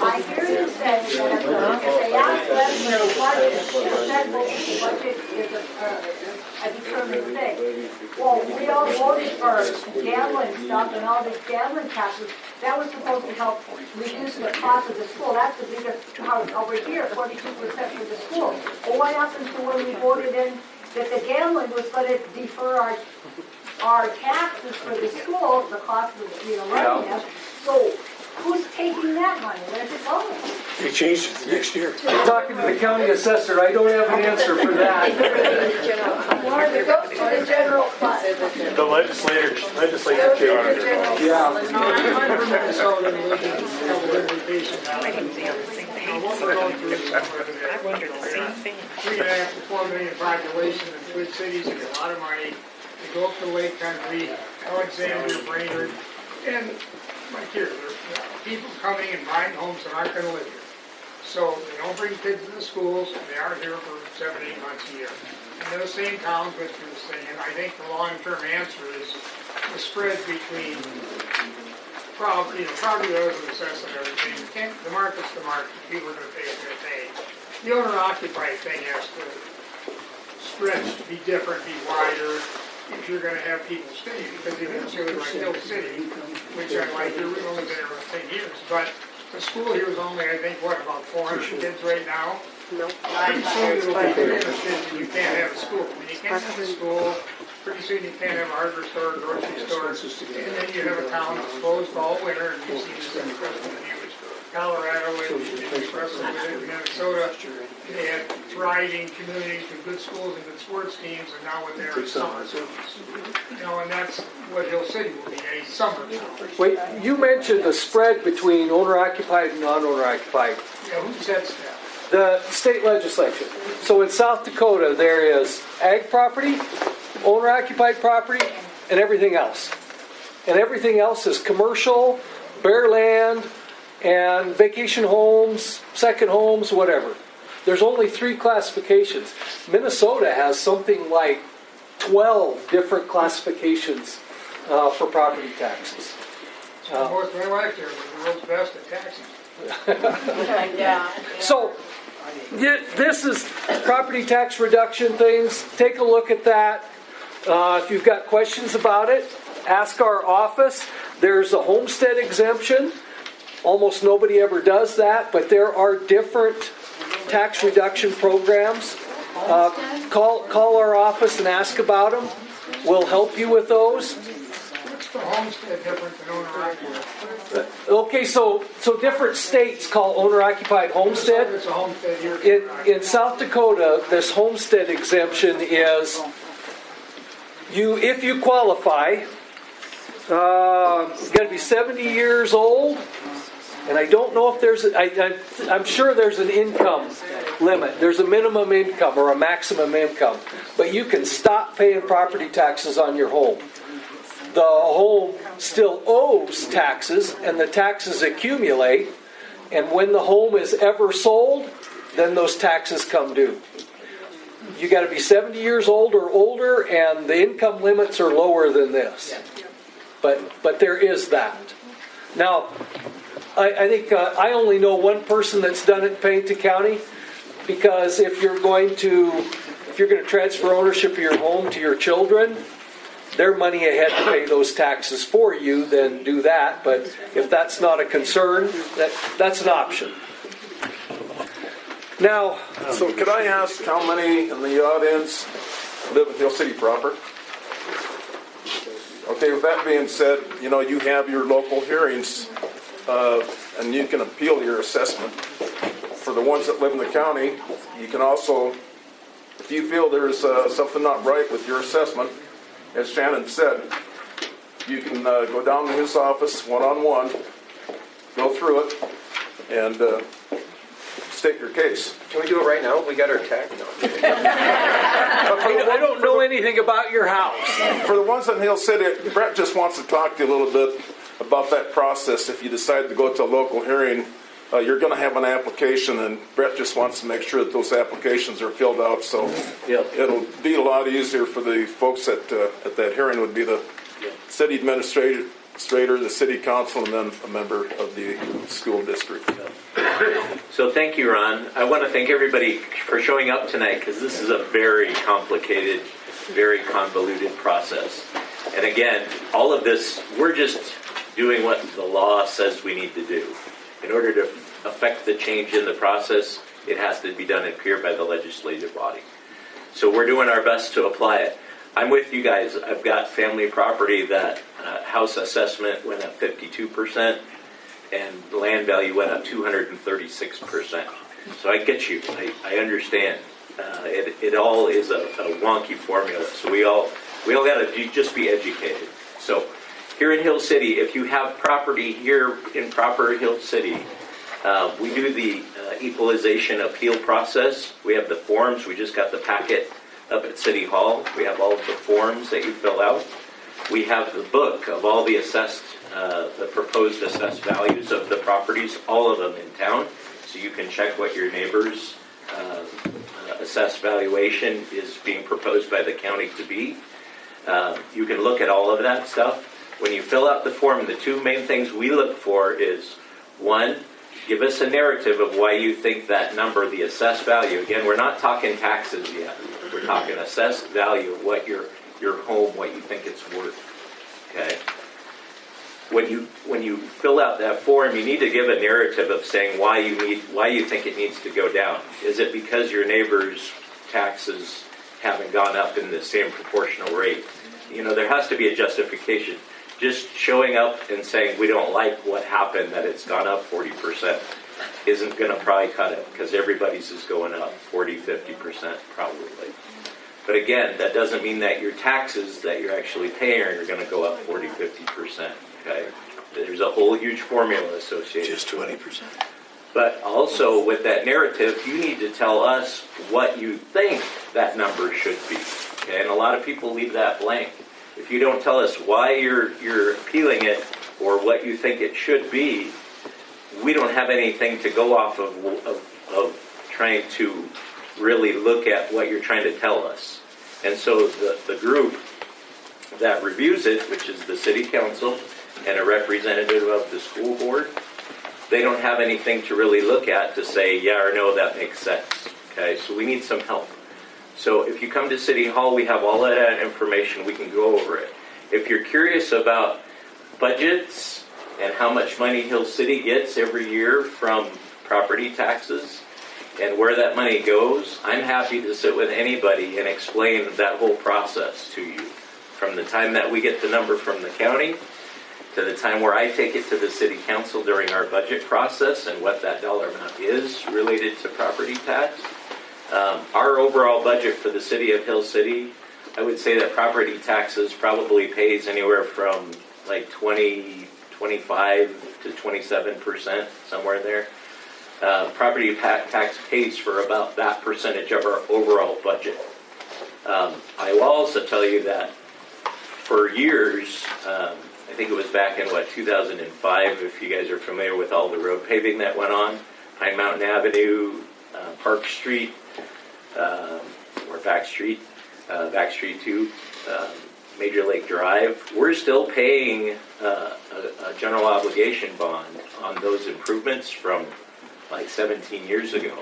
I hear you say that if they ask them for a budget, it says the budget is a determined thing. Well, we all voted for gambling stuff and all these gambling taxes. That was supposed to help reduce the cost of the school. That's the biggest house over here, 42% for the school. Well, what happened to when we voted in that the gambling was going to defer our taxes for the school, the cost of, running them? So who's taking that money? Where's it going? They changed it the next year. Talking to the county assessor, I don't have an answer for that. Or it goes to the general fund. The legislature came Yeah. I'm from Minnesota and lived in vacation now. I didn't feel the same thing. What we're going through is I wondered the same thing. 3.5 to 4 million population in twin cities, you get a lot of money. You go up to Lake Country, Alexander, Brainerd, and like here, there are people coming and buying homes that aren't going to live here. So they don't bring kids to the schools, they are here for 7-8 months a year. And those same towns went through this thing, and I think the long-term answer is the spread between property values and assessment and everything. The market's the market, people are going to pay what they pay. The owner-occupied thing has to stretch to be different, be wider, if you're going to have people stay, because eventually, like Hill City, which I like, we've only been there for 10 years, but the school here is only, I think, about 400 kids right now? Nope. Pretty soon it'll be 300 kids and you can't have a school. When you can't have a school, pretty soon you can't have a hardware store, grocery store, and then you have a town that's closed all winter, and you see this in President News. Colorado and Minnesota, they had thriving communities with good schools and good sports teams, and now what they're summer schools. And that's what Hill City will be, a summer town. Wait, you mentioned the spread between owner-occupied and non-owner-occupied. Yeah, who sets that? the state legislature. So in South Dakota, there is ag property, owner-occupied property, and everything else. And everything else is commercial, bare land, and vacation homes, second homes, whatever. There's only 3 classifications. Minnesota has something like 12 different classifications for property taxes. North Grand Rapids there, we're the world's best at taxing. Yeah. So, this is property tax reduction things. Take a look at that. If you've got questions about it, ask our office. There's a homestead exemption. Almost nobody ever does that, but there are different tax reduction programs. Call our office and ask about them. We'll help you with those. What's the homestead different than owner-occupied? Okay, so different states call owner-occupied homestead. It's a homestead here. In South Dakota, this homestead exemption is if you qualify, you got to be 70 years old, and I don't know if there's. I'm sure there's an income limit. There's a minimum income or a maximum income, but you can stop paying property taxes on your home. The home still owes taxes, and the taxes accumulate, and when the home is ever sold, then those taxes come due. You got to be 70 years old or older, and the income limits are lower than this. But there is that. Now, I think I only know one person that's done it in Pennington County, because if you're going to transfer ownership of your home to your children, they're money ahead to pay those taxes for you, then do that. But if that's not a concern, that's an option. Now, So could I ask how many in the audience live in Hill City proper? Okay, with that being said, you have your local hearings, and you can appeal your assessment. For the ones that live in the county, you can also, if you feel there's something not right with your assessment, as Shannon said, you can go down to his office one-on-one, go through it, and state your case. Can we do it right now? We got our tax. No. I don't know anything about your house. For the ones in Hill City, Brett just wants to talk to you a little bit about that process. If you decide to go to a local hearing, you're going to have an application, and Brett just wants to make sure that those applications are filled out. So it'll be a lot easier for the folks at that hearing. Would be the city administrator, the city council, and then a member of the school district. So thank you, Ron. I want to thank everybody for showing up tonight, because this is a very complicated, very convoluted process. And again, all of this, we're just doing what the law says we need to do. In order to affect the change in the process, it has to be done and appear by the legislative body. So we're doing our best to apply it. I'm with you guys. I've got family property that house assessment went up 52%, and the land value went up 236%. So I get you. I understand. It all is a wonky formula. So we all got to just be educated. So here in Hill City, if you have property here in proper Hill City, we do the equalization appeal process. We have the forms. We just got the packet up at City Hall. We have all of the forms that you fill out. We have the book of all the proposed assessed values of the properties, all of them in town. So you can check what your neighbor's assessed valuation is being proposed by the county to be. You can look at all of that stuff. When you fill out the form, the two main things we look for is, one, give us a narrative of why you think that number, the assessed value. Again, we're not talking taxes yet. We're talking assessed value of what your home, what you think it's worth. Okay. When you fill out that form, you need to give a narrative of saying why you think it needs to go down. Is it because your neighbor's taxes haven't gone up in the same proportional rate? There has to be a justification. Just showing up and saying we don't like what happened, that it's gone up 40%, isn't going to probably cut it, because everybody's is going up 40, 50% probably. But again, that doesn't mean that your taxes that you're actually paying are going to go up 40, 50%. Okay? There's a whole huge formula associated. Just 20%. But also with that narrative, you need to tell us what you think that number should be. Okay? And a lot of people leave that blank. If you don't tell us why you're appealing it or what you think it should be, we don't have anything to go off of trying to really look at what you're trying to tell us. And so the group that reviews it, which is the city council and a representative of the school board, they don't have anything to really look at to say, yeah or no, that makes sense. Okay, so we need some help. So if you come to City Hall, we have all of that information. We can go over it. If you're curious about budgets and how much money Hill City gets every year from property taxes and where that money goes, I'm happy to sit with anybody and explain that whole process to you. From the time that we get the number from the county to the time where I take it to the city council during our budget process and what that dollar amount is related to property tax. Our overall budget for the city of Hill City, I would say that property taxes probably pays anywhere from like 25 to 27%, somewhere in there. Property tax pays for about that percentage of our overall budget. I will also tell you that for years, I think it was back in 2005, if you guys are familiar with all the road paving that went on, Pine Mountain Avenue, Park Street, or Back Street 2, Major Lake Drive, we're still paying a general obligation bond on those improvements from like 17 years ago.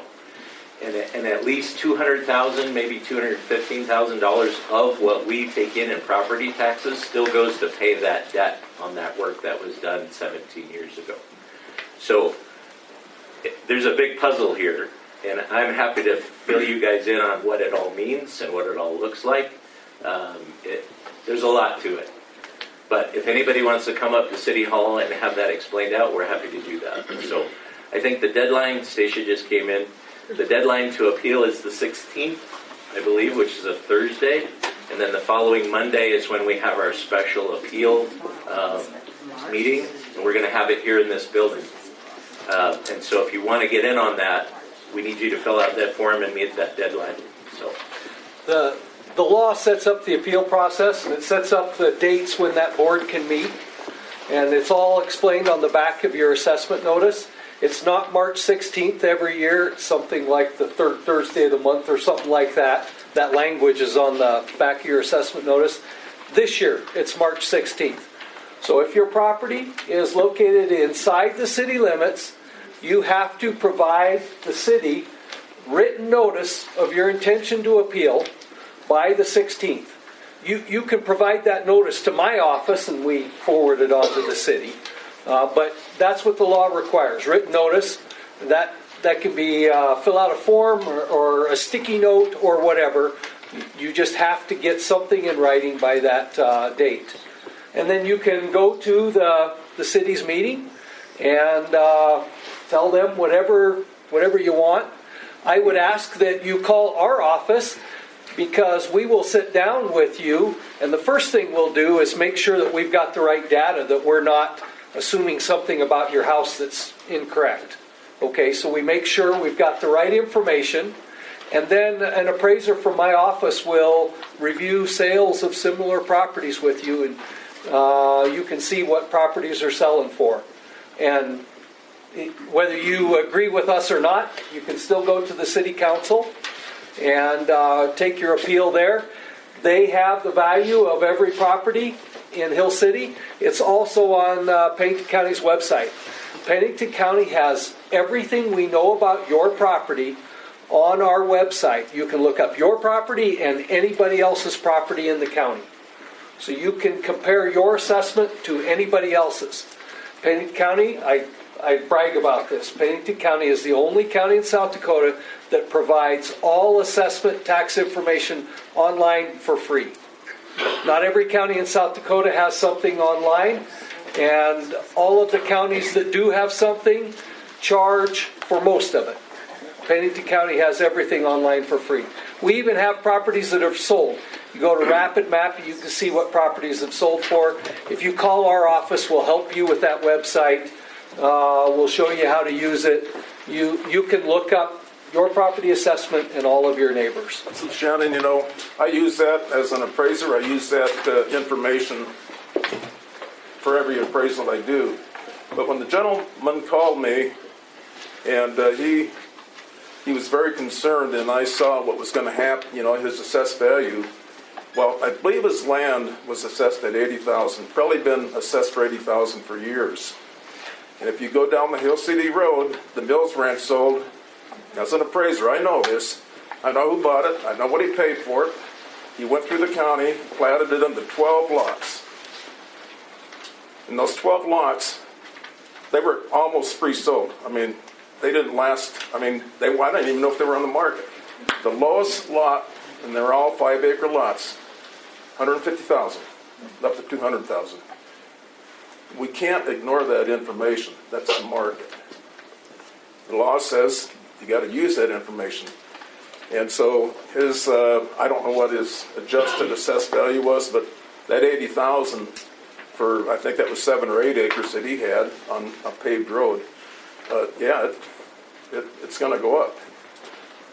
And at least $200,000, maybe $215,000 of what we take in property taxes still goes to pay that debt on that work that was done 17 years ago. So there's a big puzzle here, and I'm happy to fill you guys in on what it all means and what it all looks like. There's a lot to it. But if anybody wants to come up to City Hall and have that explained out, we're happy to do that. So I think the deadline, Stacia just came in, the deadline to appeal is the 16th, I believe, which is a Thursday. And then the following Monday is when we have our special appeal meeting. And we're going to have it here in this building. And so if you want to get in on that, we need you to fill out that form and meet that deadline. So The law sets up the appeal process, and it sets up the dates when that board can meet. And it's all explained on the back of your assessment notice. It's not March 16th every year. It's something like the third Thursday of the month or something like that. That language is on the back of your assessment notice. This year, it's March 16th. So if your property is located inside the city limits, you have to provide the city written notice of your intention to appeal by the 16th. You can provide that notice to my office and we forward it on to the city. But that's what the law requires, written notice. That can be fill out a form or a sticky note or whatever. You just have to get something in writing by that date. And then you can go to the city's meeting and tell them whatever you want. I would ask that you call our office, because we will sit down with you, and the first thing we'll do is make sure that we've got the right data, that we're not assuming something about your house that's incorrect. Okay, so we make sure we've got the right information, and then an appraiser from my office will review sales of similar properties with you, and you can see what properties are selling for. And whether you agree with us or not, you can still go to the city council and take your appeal there. They have the value of every property in Hill City. It's also on Pennington County's website. Pennington County has everything we know about your property on our website. You can look up your property and anybody else's property in the county. So you can compare your assessment to anybody else's. Pennington County, I brag about this. Pennington County is the only county in South Dakota that provides all assessment tax information online for free. Not every county in South Dakota has something online, and all of the counties that do have something charge for most of it. Pennington County has everything online for free. We even have properties that have sold. You go to Rapid Map, you can see what properties have sold for. If you call our office, we'll help you with that website. We'll show you how to use it. You can look up your property assessment and all of your neighbors. So Shannon, you know, I use that as an appraiser. I use that information for every appraisal I do. But when the gentleman called me, and he was very concerned, and I saw what was going to happen, you know, his assessed value. Well, I believe his land was assessed at $80,000, probably been assessed for $80,000 for years. And if you go down the Hill City Road, the Mills Ranch sold. As an appraiser, I know this. I know who bought it. I know what he paid for it. He went through the county, platted it into 12 lots. And those 12 lots, they were almost pre-sold. I mean, they didn't last. I mean, I didn't even know if they were on the market. The lowest lot, and they're all 5-acre lots, $150,000, up to $200,000. We can't ignore that information. That's the market. The law says you got to use that information. And so his, I don't know what his adjusted assessed value was, but that $80,000 for, I think that was 7 or 8 acres that he had on a paved road. Yeah, it's going to go up.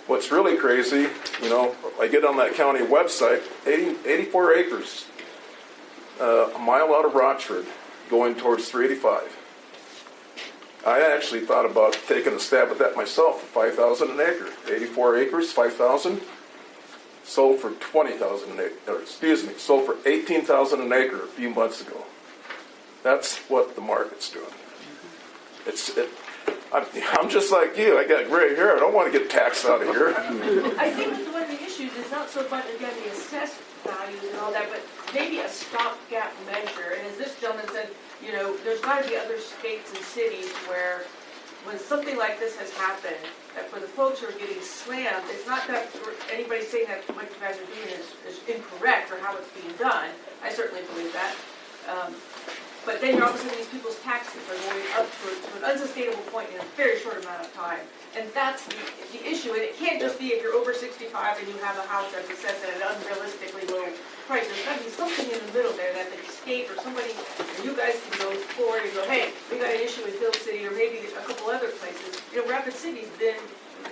What's really crazy, you know, I get on that county website, 84 acres, a mile out of Rochford, going towards 385. I actually thought about taking a stab at that myself for $5,000 an acre. 84 acres, $5,000, sold for $20,000 an acre. Or, excuse me, sold for $18,000 an acre a few months ago. That's what the market's doing. I'm just like you. I got gray hair. I don't want to get taxed out of here. I think one of the issues is not so much, again, the assessed values and all that, but maybe a stopgap measure. And as this gentleman said, you know, there's got to be other states and cities where when something like this has happened, that for the folks who are getting slammed, it's not that anybody saying that what you guys are doing is incorrect or how it's being done. I certainly believe that. But then you're also these people's taxes are going up to an unsustainable point in a very short amount of time. And that's the issue. And it can't just be if you're over 65 and you have a house that's assessed at an unrealistically low price. There's got to be something in the middle there that the state or somebody, or you guys can go forward and go, hey, we got an issue in Hill City or maybe a couple other places. You know, Rapid City's been,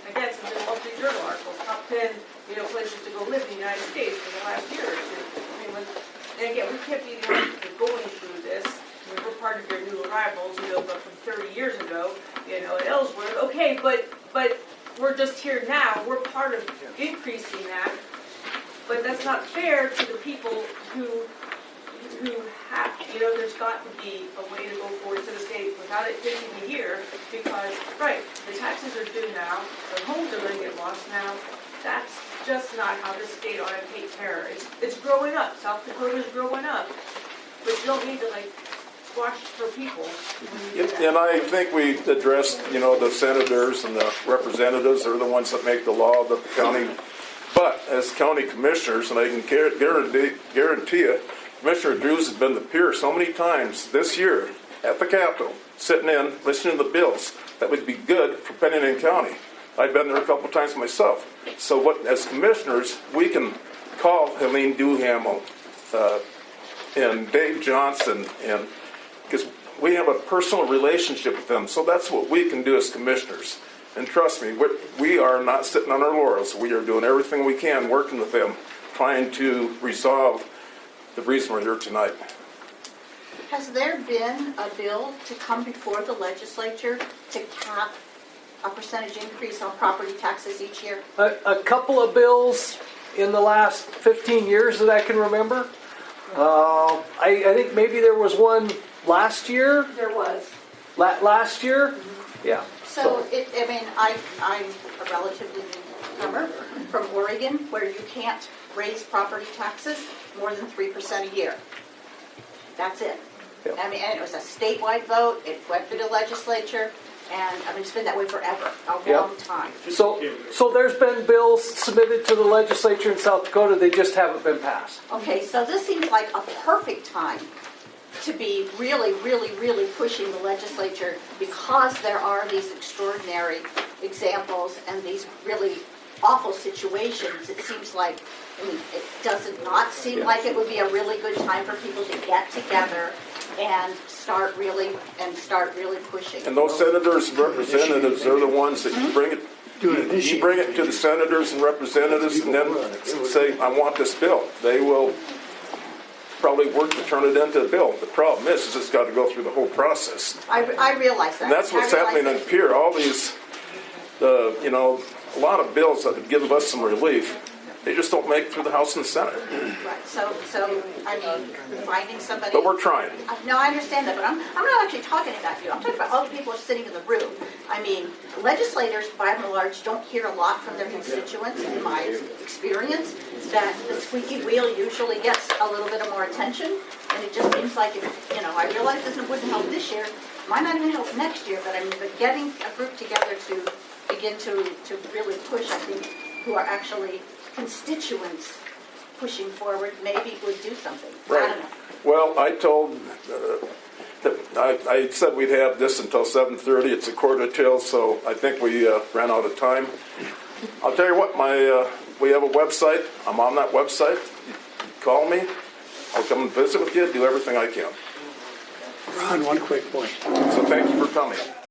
again, some Wall Street Journal articles, top 10, you know, places to go live in the United States for the last year or two. I mean, and again, we can't be the ones that are going through this. I mean, we're part of your new arrivals, you know, but from 30 years ago, you know, at Ellsworth. Okay, but we're just here now. We're part of increasing that. But that's not fair to the people who have, you know, there's got to be a way to go forward to the state without it taking a year because, right, the taxes are due now, the homes are going to get lost now. That's just not how the state ought to take care. It's growing up. South Dakota's growing up. But you don't need to, like, squash for people. And I think we addressed, you know, the senators and the representatives are the ones that make the law that the county. But as county commissioners, and I can guarantee you, Commissioner Drews has been to Pier so many times this year at the Capitol, sitting in, listening to the bills that would be good for Pennington County. I've been there a couple times myself. So what, as commissioners, we can call Helene Duhamel and Dave Johnson, and because we have a personal relationship with them. So that's what we can do as commissioners. And trust me, we are not sitting on our laurels. We are doing everything we can, working with them, trying to resolve the reason we're here tonight. Has there been a bill to come before the legislature to cap a percentage increase on property taxes each year? A couple of bills in the last 15 years that I can remember. I think maybe there was one last year. There was. Last year? Mm-hmm. Yeah. So, I'm a relatively newcomer from Oregon, where you can't raise property taxes more than 3% a year. That's it. Yep. I mean, and it was a statewide vote. It went through the legislature, and I mean, it's been that way forever, a long time. So there's been bills submitted to the legislature in South Dakota. They just haven't been passed. Okay, so this seems like a perfect time to be really, really, really pushing the legislature because there are these extraordinary examples and these really awful situations. It seems like, I mean, it does not seem like it would be a really good time for people to get together and start really pushing. And those senators and representatives are the ones that you bring it, you bring it to the senators and representatives and then say, I want this bill. They will probably work to turn it into a bill. The problem is it's got to go through the whole process. I realize that. And that's what's I realize happening in that. Pierre. All these, a lot of bills that would give us some relief, they just don't make it through the House and the Senate. Right, so, I mean, finding somebody. But we're trying. No, I understand that, but I'm not actually talking about you. I'm talking about all the people sitting in the room. I mean, legislators, by and large, don't hear a lot from their constituents, in my experience, that the squeaky wheel usually gets a little bit of more attention, and it just seems like, I realize this wouldn't help this year, might not even help next year, but but getting a group together to begin to really push, I think, who are actually constituents pushing forward, maybe would do something. I Right. don't know. Well, I told, I said we'd have this until 7:30. It's a quarter till, so I think we ran out of time. I'll tell you what, we have a website. I'm on that website. You call me. I'll come and visit with you, do everything I can. Ron, one quick point. So thank you for coming.